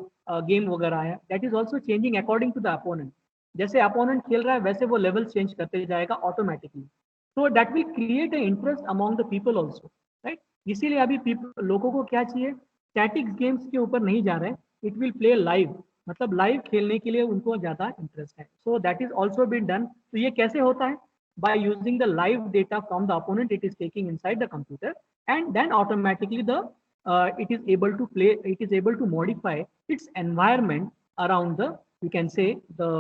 S1: गेम वगैरह है, that is also changing according to the opponent. जैसे अपोनेंट खेल रहा है वैसे वो लेवल चेंज करते जाएगा ऑटोमेटिकली, तो that will create a interest among the people also, right. इसीलिए अभी लोगों को क्या चाहिए, स्टैटिक गेम्स के ऊपर नहीं जा रहे हैं, इट विल प्ले लाइव, मतलब लाइव खेलने के लिए उनको ज्यादा इंटरेस्ट है। So that is also been done. तो ये कैसे होता है, by using the live data from the opponent it is taking inside the computer, and then automatically the it is able to play, it is able to modify its environment around the, you can say, the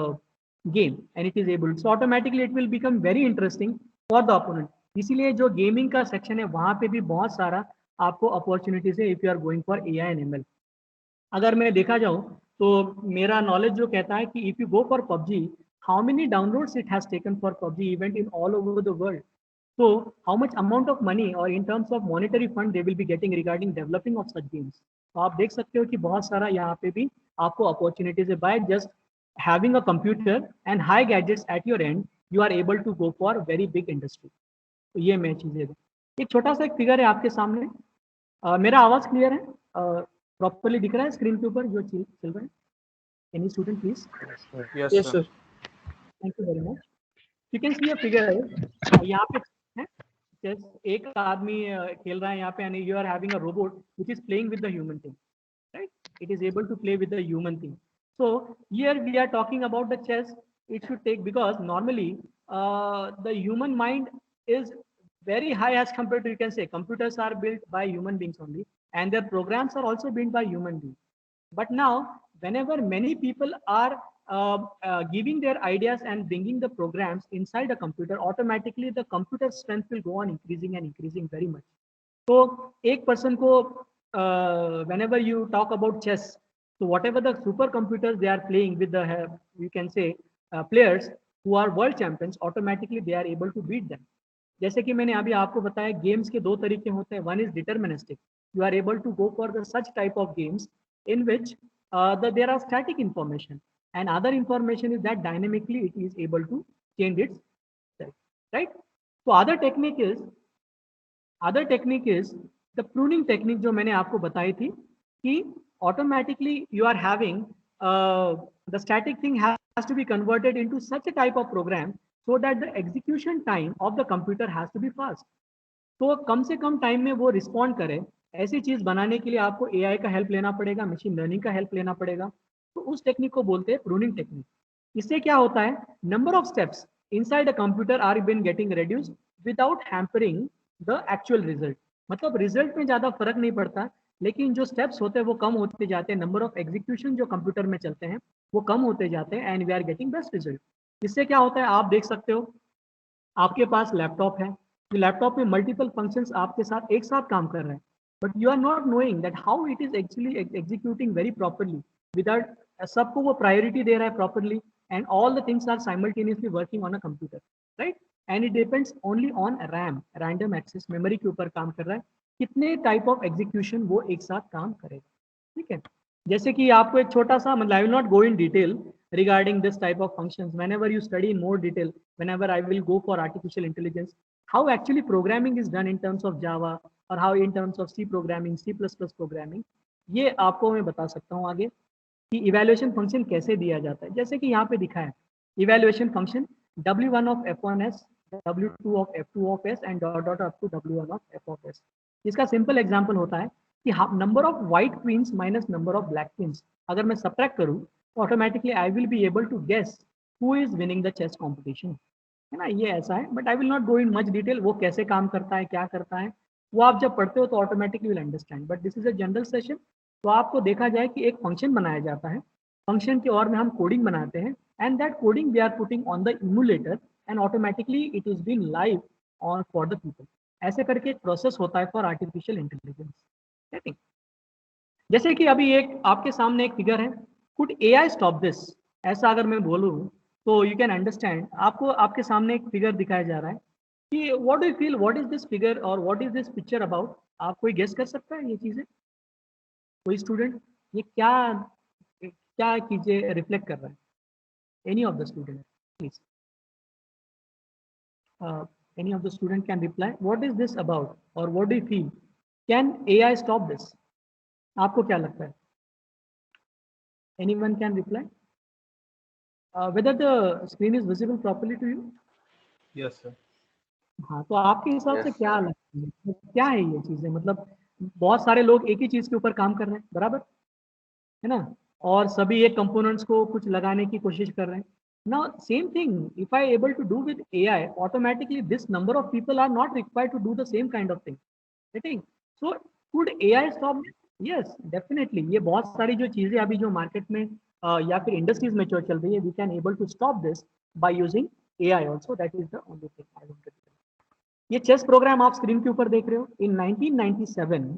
S1: game, and it is able, so automatically it will become very interesting for the opponent। इसीलिए जो gaming का section है वहां पे भी बहुत सारा आपको अपॉर्चुनिटीज है if you are going for AI and ML. अगर मैं देखा जाऊं तो मेरा नॉलेज जो कहता है कि if you go for PUBG, how many downloads it has taken for PUBG event in all over the world, so how much amount of money or in terms of monetary fund they will be getting regarding developing of such games। तो आप देख सकते हो कि बहुत सारा यहाँ पे भी आपको अपॉर्चुनिटीज है, by just having a computer and high gadgets at your end you are able to go for very big industry। तो ये मैं चीजें, एक छोटा सा एक फिगर है आपके सामने। मेरा आवाज क्लियर है, प्रॉपरली दिख रहा है स्क्रीन के ऊपर जो चल रहा है? Any student please?
S3: Yes,
S4: Yes,
S3: sir.
S4: sir.
S1: Thank you very much. You can C a figure है यहाँ पे है, जैसे एक आदमी खेल रहा है यहाँ पे, and you are having a robot which is playing with the human thing, right? It is able to play with the human thing। So here we are talking about the chess, it should take, because normally the human mind is very high as compared to, you can say, computers are built by human beings only, and their programs are also built by human beings। But now, whenever many people are giving their ideas and bringing the programs inside a computer, automatically the computer strength will go on increasing and increasing very much। तो एक person को whenever you talk about chess, so whatever the super computers they are playing with the you can say players who are world champions, automatically they are able to beat them। जैसे कि मैंने अभी आपको बताया games के दो तरीके होते हैं, one is deterministic, you are able to go for the such type of games in which there are static information, and other information is that dynamically it is able to change its state, right? So other technique is the pruning technique जो मैंने आपको बताई थी कि automatically you are having the static thing has to be converted into such a type of program so that the execution time of the computer has to be fast। तो कम से कम time में वो रिस्पॉन्ड करे, ऐसी चीज बनाने के लिए आपको एआई का हेल्प लेना पड़ेगा, मशीन लर्निंग का हेल्प लेना पड़ेगा। तो उस टेक्निक को बोलते हैं प्रूनिंग टेक्निक। इससे क्या होता है, number of steps inside a computer are been getting reduced without hampering the actual result. मतलब रिजल्ट में ज्यादा फर्क नहीं पड़ता, लेकिन जो स्टेप्स होते हैं वो कम होते जाते हैं, नंबर ऑफ एग्जीक्यूशन जो कंप्यूटर में चलते हैं वो कम होते जाते हैं, and we are getting best result. इससे क्या होता है, आप देख सकते हो आपके पास लैपटॉप है, तो लैपटॉप में मल्टीपल फंक्शंस आपके साथ एक साथ काम कर रहे हैं, but you are not knowing that how it is actually executing very properly without, सबको वो प्रायोरिटी दे रहा है properly, and all the things are simultaneously working on a computer, right. And it depends only on RAM, random access memory के ऊपर काम कर रहा है, कितने टाइप ऑफ एग्जीक्यूशन वो एक साथ काम करेगा, ठीक है। जैसे कि आपको एक छोटा सा, मतलब आई will not go in detail regarding this type of functions, whenever you study in more detail, whenever I will go for artificial intelligence, how actually programming is done in terms of Java, or how in terms of C programming, C++ programming, ये आपको मैं बता सकता हूँ आगे कि evaluation function कैसे दिया जाता है। जैसे कि यहाँ पे दिखा है evaluation function W1 of F1s, W2 of F2 of S and dot dot up to W1 of F of S। इसका सिंपल एग्जांपल होता है कि number of white queens minus number of black queens अगर मैं subtract करूँ, automatically I will be able to guess who is winning the chess competition, है ना। ये ऐसा है, but I will not go in much detail, वो कैसे काम करता है क्या करता है वो आप जब पढ़ते हो तो automatically will understand, but this is a general session. तो आपको देखा जाए कि एक फंक्शन बनाया जाता है, फंक्शन के और में हम कोडिंग बनाते हैं, and that coding we are putting on the emulator, and automatically it is been live on for the people. ऐसे करके एक प्रोसेस होता है फॉर आर्टिफिशियल इंटेलिजेंस। जैसे कि अभी एक आपके सामने एक फिगर है, कुड एआई स्टॉप दिस, ऐसा अगर मैं बोलूँ तो यू कैन अंडरस्टैंड। आपको आपके सामने एक फिगर दिखाया जा रहा है कि what do you feel, what is this figure और what is this picture about, आप कोई गेस कर सकता है ये चीजें, कोई स्टूडेंट, ये क्या क्या चीजें रिफ्लेक्ट कर रहा है? Any of the student please, any of the student can reply what is this about और what do you feel, can AI stop this? आपको क्या लगता है? Anyone can reply? Whether the screen is visible properly to you?
S3: Yes, sir.
S1: हाँ, तो आपके हिसाब से
S2: Yes,
S1: क्या
S2: sir.
S1: लगता है, मतलब क्या है ये चीजें? मतलब बहुत सारे लोग एक ही चीज के ऊपर काम कर रहे हैं, बराबर है ना, और सभी एक कंपोनेंट्स को कुछ लगाने की कोशिश कर रहे हैं. Now same thing if I able to do with AI, automatically this number of people are not required to do the same kind of thing. Getting? So could AI stop? Yes definitely. ये बहुत सारी जो चीजें अभी जो market में या फिर इंडस्ट्रीज में जो चल रही है, we can able to stop this by using AI also. That is the only thing I want to. ये चेस प्रोग्राम आप स्क्रीन के ऊपर देख रहे हो. In 1997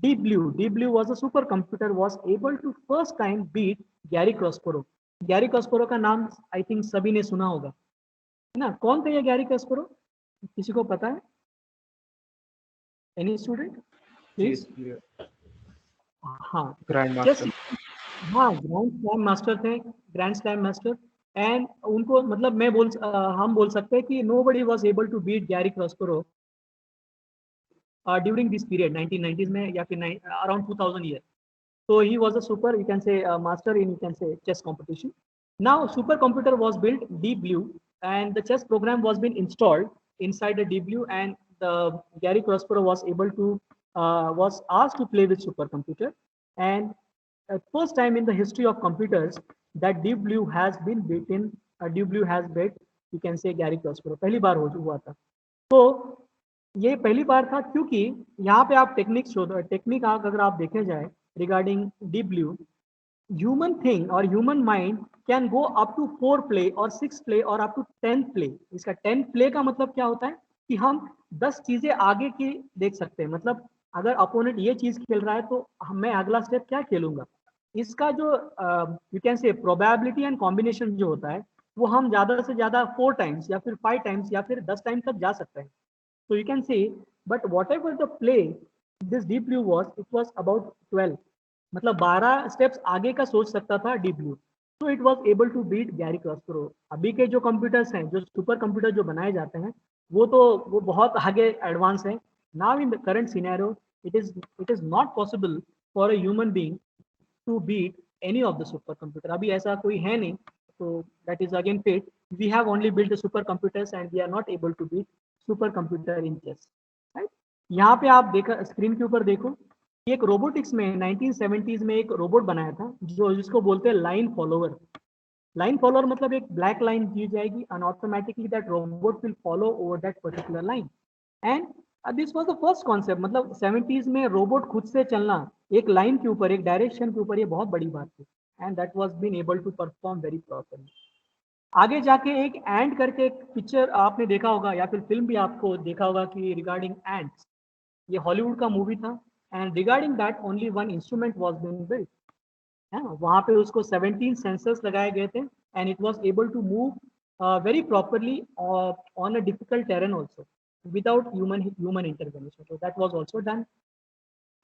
S1: Deep Blue was a supercomputer was able to first time beat Gary Kasparov. Gary Kasparov का नाम I think सभी ने सुना होगा, है ना? कौन थे ये गैरी कास्परोव? किसी को पता है? Any student please? हाँ,
S3: Grandmaster.
S1: हाँ, ग्रैंड स्लैम मास्टर थे, ग्रैंड स्लैम मास्टर. एंड उनको मतलब हम बोल सकते हैं कि nobody was able to beat Garry Kasparov during this period 1990s में या फिर around 2000 year. So he was a super, you can say, master in, you can say, chess competition. Now supercomputer was built, Deep Blue, and the chess program was been installed inside the Deep Blue, and the Gary Kasparov was asked to play with supercomputer, and first time in the history of computers that Deep Blue has been beaten. Deep Blue has beat, you can say, Gary Kasparov. पहली बार हुआ था. तो ये पहली बार था क्योंकि यहाँ पे आप टेक्निक अगर आप देखे जाए regarding Deep Blue, human thing or human mind can go up to 4 play or 6 play or up to 10 play. इसका 10 play का मतलब क्या होता है कि हम 10 चीजें आगे की देख सकते हैं. मतलब अगर अपोनेंट ये चीज खेल रहा है तो मैं अगला स्टेप क्या खेलूंगा. इसका जो यू कैन से प्रोबेबिलिटी एंड कॉम्बिनेशन जो होता है वो हम ज्यादा से ज्यादा 4 टाइम्स या फिर 5 टाइम्स या फिर 10 टाइम्स तक जा सकते हैं. So you can see, but whatever the play, this Deep Blue was, it was about 12. मतलब 12 स्टेप्स आगे का सोच सकता था Deep Blue. So it was able to beat Gary Kasparov. अभी के जो कंप्यूटर्स हैं, जो सुपर कंप्यूटर जो बनाए जाते हैं, वो बहुत आगे एडवांस हैं. Now in the current scenario, it is not possible for a human being to beat any of the supercomputer. अभी ऐसा कोई है नहीं. So that is again fate. We have only built the supercomputers and we are not able to beat super computer in chess. Right? यहाँ पे आप देखा screen के ऊपर देखो, एक रोबोटिक्स में 1970s में एक रोबोट बनाया था जिसको बोलते हैं लाइन फॉलोअर. लाइन फॉलोअर मतलब एक ब्लैक लाइन दी जाएगी and automatically that robot will follow over that particular line. And this was the first concept. मतलब 70s में रोबोट खुद से चलना एक लाइन के ऊपर, एक डायरेक्शन के ऊपर, ये बहुत बड़ी बात थी. And that was been able to perform very properly. आगे जाके एक एंट करके एक पिक्चर आपने देखा होगा या फिर फिल्म भी आपको देखा होगा कि रिगार्डिंग एंट्स. ये हॉलीवुड का मूवी था and regarding that only one instrument was being built. वहाँ पे उसको 17 सेंसर्स लगाए गए थे and it was able to move very properly on a difficult terrain also without human intervention. So that was also done.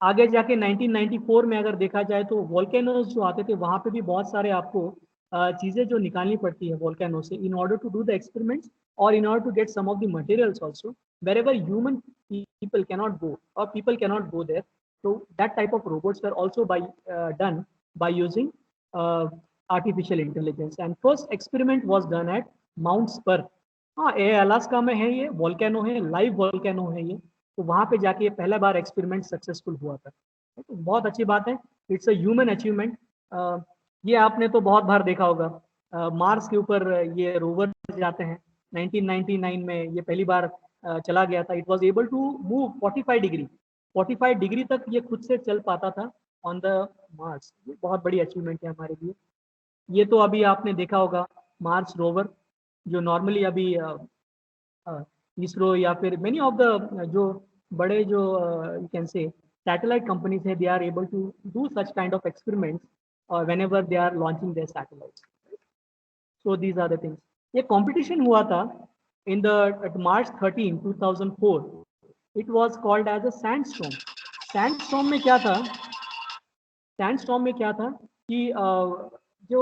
S1: आगे जाके 1994 में अगर देखा जाए तो वोल्केनोज जो आते थे वहाँ पे भी बहुत सारे आपको चीजें जो निकालनी पड़ती है वोल्केनो से in order to do the experiments और in order to get some of the materials also wherever human people cannot go or people cannot go there. So that type of robots were also done by using artificial intelligence. And first experiment was done at Mount Spur. हाँ, ये Alaska में है, ये volcano है, live volcano है ये. तो वहाँ पे जाके ये पहला बार एक्सपेरिमेंट सक्सेसफुल हुआ था. तो बहुत अच्छी बात है. It's a human achievement. ये आपने तो बहुत बार देखा होगा. मार्स के ऊपर ये रोवर जाते हैं. 1999 में ये पहली बार चला गया था. It was able to move 45 degree तक ये खुद से चल पाता था ऑन द मार्स. ये बहुत बड़ी अचीवमेंट है हमारे लिए. ये तो अभी आपने देखा होगा मार्स रोवर जो नॉर्मली अभी इसरो या फिर मेनी ऑफ द जो बड़े जो you can say satellite companies है, they are able to do such kind of experiments whenever they are launching their satellites. So these are the things. ये competition हुआ था in the at March 13, 2004. It was called as a sandstorm. Sandstorm में क्या था? कि जो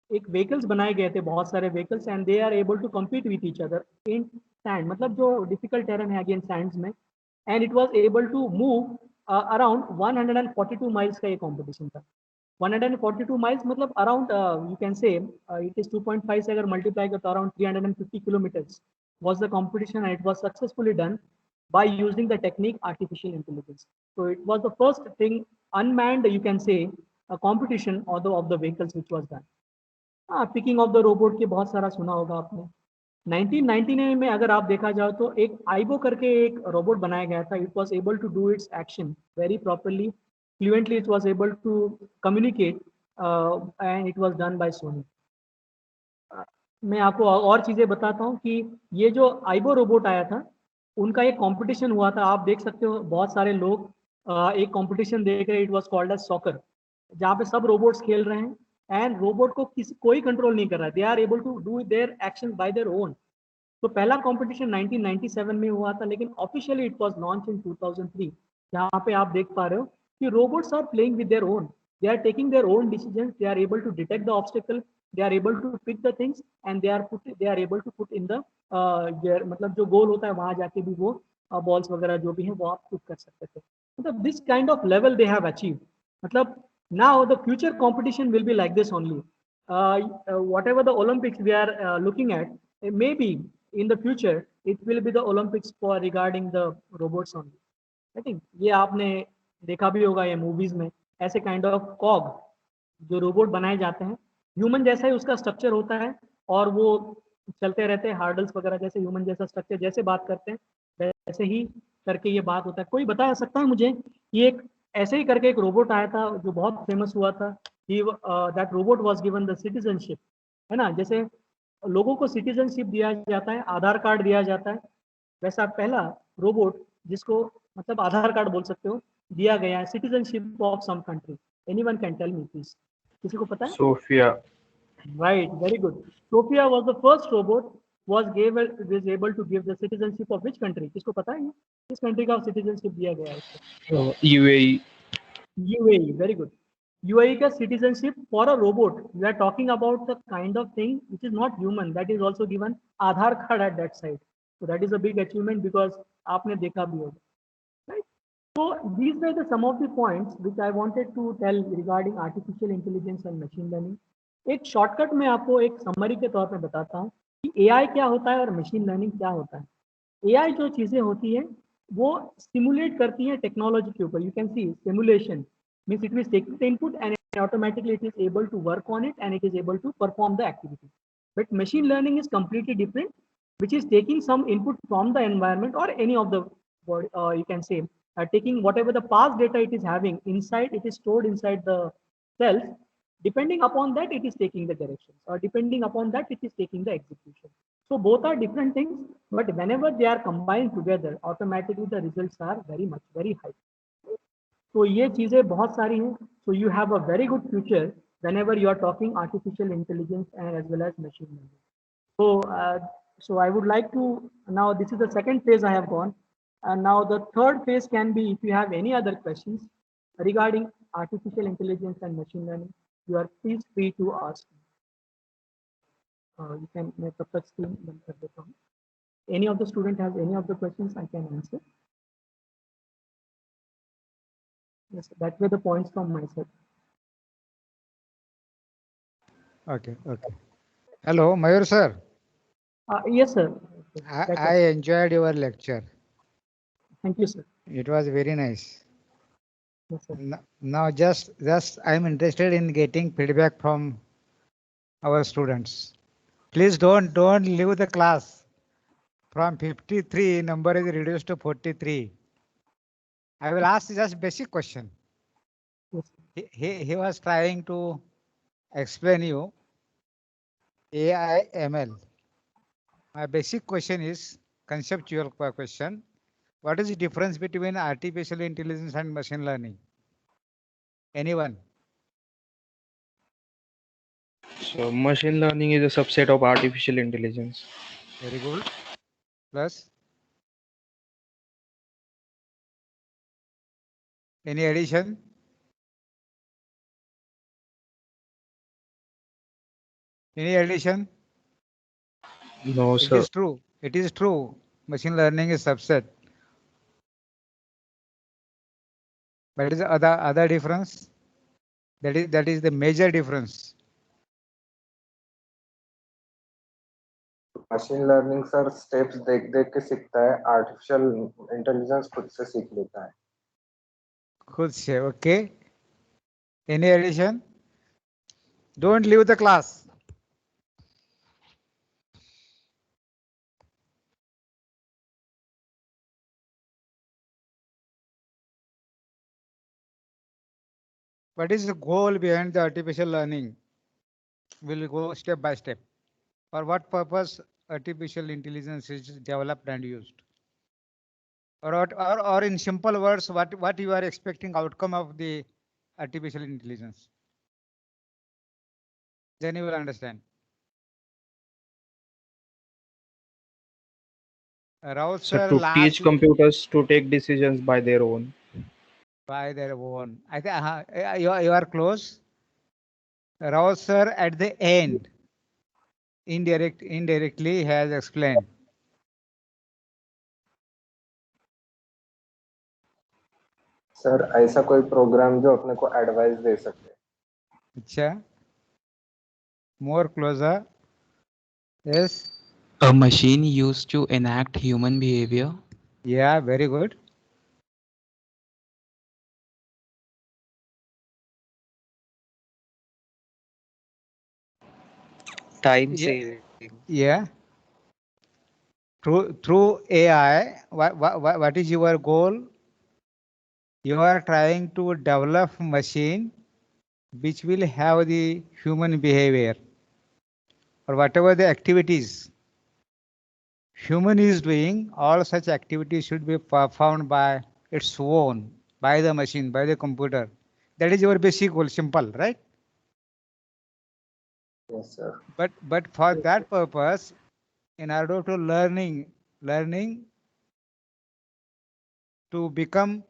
S1: एक vehicles बनाए गए थे, बहुत सारे vehicles, and they are able to compete with each other in sand, मतलब जो डिफिकल्ट टेरेन है अगेन सैंड्स में, and it was able to move around 142 miles का ये कंपटीशन था। 142 माइल्स मतलब around you can say it is 2.5 से अगर मल्टीप्लाई करते around 350 kilometres was the competition, and it was successfully done by using the technique artificial intelligence. So it was the first thing unmanned, you can say, a competition of the vehicles which was done. Picking of the robot के बहुत सारा सुना होगा आपने। 1999 में अगर आप देखा जाओ तो एक आइबो करके एक रोबोट बनाया गया था। It was able to do its action very properly, fluently, it was able to communicate, and it was done by Sony. मैं आपको और चीज़ें बताता हूँ कि ये जो आइबो रोबोट आया था, उनका एक कंपटीशन हुआ था। आप देख सकते हो बहुत सारे लोग एक कंपटीशन देख रहे हैं, it was called as soccer, जहाँ पे सब रोबोट्स खेल रहे हैं एंड रोबोट को कोई कंट्रोल नहीं कर रहा है। They are able to do their action by their own. तो पहला कंपटीशन 1997 में हुआ था, लेकिन officially it was launch in 2003, जहाँ पे आप देख पा रहे हो कि robots are playing with their own, they are taking their own decisions, they are able to detect the obstacle, they are able to pick the things, and they are able to put in the मतलब जो गोल होता है वहां जाके भी वो balls वगैरह जो भी है वो आप पुट कर सकते थे। मतलब this kind of level they have achieve. मतलब now the future competition will be like this only. whatever the Olympics we are looking at, maybe in the future it will be the Olympics for regarding the robots only. I think ये आपने देखा भी होगा ये movies में, ऐसे kind of कॉग जो robot बनाए जाते हैं, ह्यूमन जैसा ही उसका स्ट्रक्चर होता है, और वो चलते रहते हैं हार्डल्स वगैरह जैसे ह्यूमन जैसा स्ट्रक्चर, जैसे बात करते हैं वैसे ही करके ये बात होता है। कोई बता सकता है मुझे कि एक ऐसे ही करके एक रोबोट आया था जो बहुत फेमस हुआ था, कि that robot was given the citizenship, है ना? जैसे लोगों को सिटीजनशिप दिया जाता है, आधार कार्ड दिया जाता है, वैसा पहला रोबोट जिसको मतलब आधार कार्ड बोल सकते हो दिया गया है, citizenship of some country. Anyone can tell me please, किसी को पता है?
S3: Sophia.
S1: Right, very good. Sophia was the first robot was able to give the citizenship of which country? किसको पता है ये? किस कंट्री का सिटीजनशिप दिया गया है उसको?
S3: UAE.
S1: UAE, very good. UAE का citizenship for a robot. We are talking about the kind of thing which is not human, that is also given Aadhaar card at that side. So that is a big achievement because आपने देखा भी होगा, right? So these were the some of the points which I wanted to tell regarding artificial intelligence and machine learning. एक shortcut में आपको एक summary के तौर पे बताता हूँ कि एआई क्या होता है और मशीन लर्निंग क्या होता है। एआई जो चीजें होती है वो सिमुलेट करती है टेक्नोलॉजी के ऊपर। You can see simulation means it will take the input and automatically it is able to work on it and it is able to perform the activity. But machine learning is completely different, which is taking some input from the environment or any of the you can say taking whatever the past data it is having inside, it is stored inside the cells. Depending upon that, it is taking the directions, or depending upon that, it is taking the execution. So both are different things, but whenever they are combined together, automatically the results are very high. तो ये चीजें बहुत सारी हैं. So you have a very good future whenever you are talking artificial intelligence and as well as machine learning. So I would like to now, this is the second phase I have gone, and now the third phase can be, if you have any other questions regarding artificial intelligence and machine learning, you are please free to ask. You can, मैं तब तक screen बंद कर देता हूँ. Any of the student has any of the questions, I can answer. Yes, that were the points from my side.
S4: Okay, okay. Hello, Mayur sir.
S1: Yes, sir.
S4: I enjoyed your lecture.
S1: Thank you, sir.
S4: It was very nice.
S1: Yes, sir.
S4: Now just I'm interested in getting feedback from our students. Please don't leave the class. From 53, number is reduced to 43. I will ask just basic question.
S1: Yes, sir.
S4: He was trying to explain you AI ML. My basic question is conceptual question. What is the difference between artificial intelligence and machine learning? Anyone?
S3: So machine learning is a subset of artificial intelligence.
S4: Very good. Plus? Any addition? Any addition?
S3: No,
S4: It
S3: sir.
S4: is true. It is true. Machine learning is subset. But is the other difference? That is the major difference.
S2: Machine learning sir steps देख देख के सीखता है, artificial intelligence खुद से सीख लेता है.
S4: खुद से, okay. Any addition? Don't leave the class. What is the goal behind the artificial learning? We'll go step by step. For what purpose artificial intelligence is developed and used? Or in simple words, what you are expecting outcome of the artificial intelligence? Then you will understand. Rao
S3: So
S4: sir,
S3: to teach
S4: last
S3: computers to take decisions by their own.
S4: by their own. I think you are close. Rao sir at the end indirectly has explained.
S2: Sir ऐसा कोई programme जो अपने को advice दे सके.
S4: अच्छा, more closer. Yes.
S5: A machine used to enact human behavior.
S4: Yeah, very good.
S6: Time
S4: Yeah.
S6: saving.
S4: Yeah. Through AI, what is your goal? You are trying to develop machine which will have the human behavior or whatever the activities human is doing, all such activities should be performed by its own, by the machine, by the computer. That is your basic goal, simple, right?
S2: Yes, sir.
S4: But for that purpose, in order to learning to become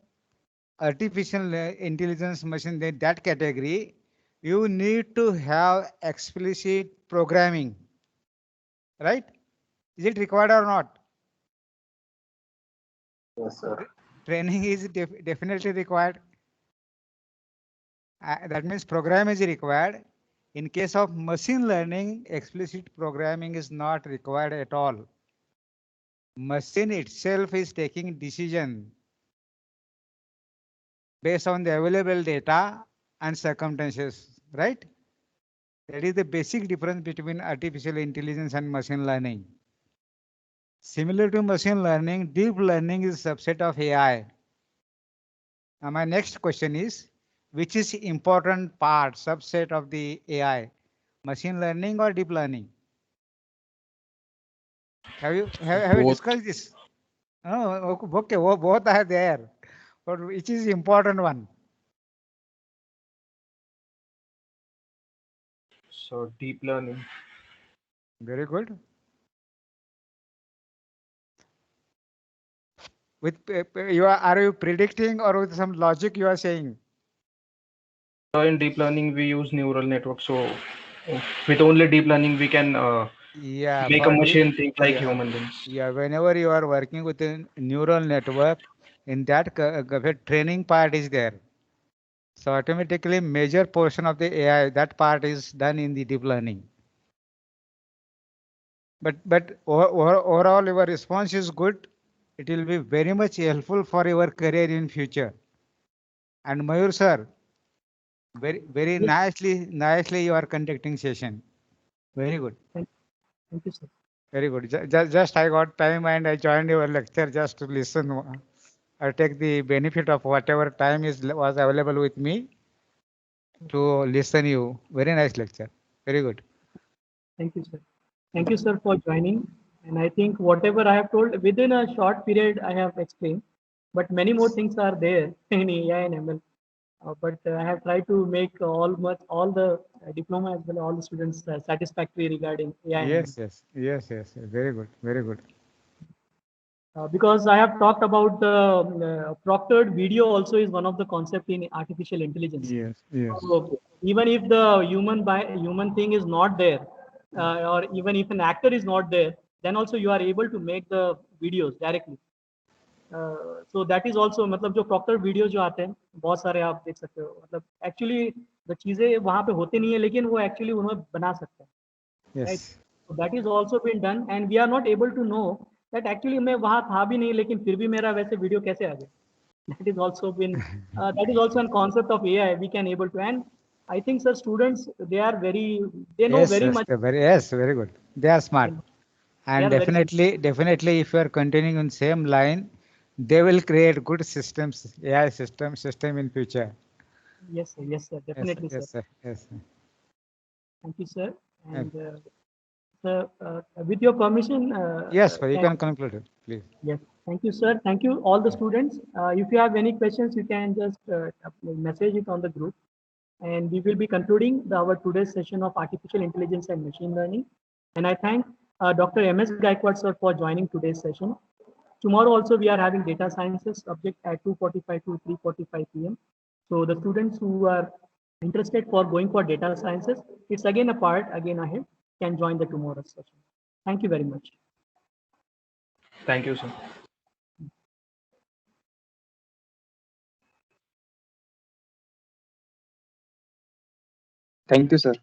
S4: artificial intelligence machine, that category, you need to have explicit programming, right? Is it required or not?
S2: Yes, sir.
S4: Training is definitely required. That means program is required. In case of machine learning, explicit programming is not required at all. Machine itself is taking decision based on the available data and circumstances, right? That is the basic difference between artificial intelligence and machine learning. Similar to machine learning, deep learning is a subset of AI. Now my next question is, which is important part, subset of the AI, machine learning or deep learning? Have you
S3: Both.
S4: discussed this? Oh, okay, both are there, but which is important one?
S3: So deep learning.
S4: Very good. With are you predicting or with some logic you are saying?
S3: So in deep learning, we use neural networks. So with only deep learning, we can
S4: Yeah,
S3: make a
S4: for
S3: machine think like
S4: yeah,
S3: human beings.
S4: yeah. Whenever you are working with a neural network, in that training part is there. So automatically major portion of the AI, that part is done in the deep learning. But overall your response is good. It will be very much helpful for your career in future. And Mayur sir, very
S1: Yes.
S4: nicely you are conducting session. Very good.
S1: Thank you, sir.
S4: Very good. Just I got time and I joined your lecture just to listen. I take the benefit of whatever time was available with me to listen you. Very nice lecture. Very good.
S1: Thank you, sir. Thank you, sir, for joining. And I think whatever I have told within a short period, I have explained. But many more things are there in AI and ML. But I have tried to make all the diploma as well all the students satisfactory regarding AI and ML.
S4: Yes. Very good. Very good.
S1: Because I have talked about the proctored video also is one of the concept in artificial intelligence.
S4: Yes.
S1: So even if the human thing is not there, or even if an actor is not there, then also you are able to make the videos directly. So that is also मतलब जो Procter video जो आते हैं बहुत सारे आप देख सकते हो, मतलब एक्चुअली द चीजें वहाँ पे होती नहीं है लेकिन वो एक्चुअली उन्हें बना सकते हैं, right?
S4: Yes.
S1: So that is also been done and we are not able to know that actually मैं वहाँ था भी नहीं लेकिन फिर भी मेरा वैसे वीडियो कैसे आ गया. That is also been that is also a concept of AI we can able to, and I think sir students they are they know
S4: Yes,
S1: very
S4: yes,
S1: much.
S4: they're very good. They are smart.
S1: They
S4: And
S1: are very
S4: definitely, if you are continuing on same line, they will create good systems, AI system in future.
S1: yes sir, yes sir,
S4: Yes,
S1: definitely sir.
S4: yes, sir. Yes, sir.
S1: Thank you sir.
S4: And
S1: And sir, with your permission,
S4: yes, sir, you can conclude it, please.
S1: yes, thank you sir. Thank you all the students. If you have any questions, you can just message it on the group. And we will be concluding our today's session of artificial intelligence and machine learning. And I thank Dr. M.S. Gaikwad sir for joining today's session. Tomorrow also we are having data sciences subject at 2:45 to 3:45 p.m. So the students who are interested for going for data sciences, it's again a part again ahead, can join the tomorrow's session. Thank you very much.
S3: Thank you, sir.
S2: Thank you, sir.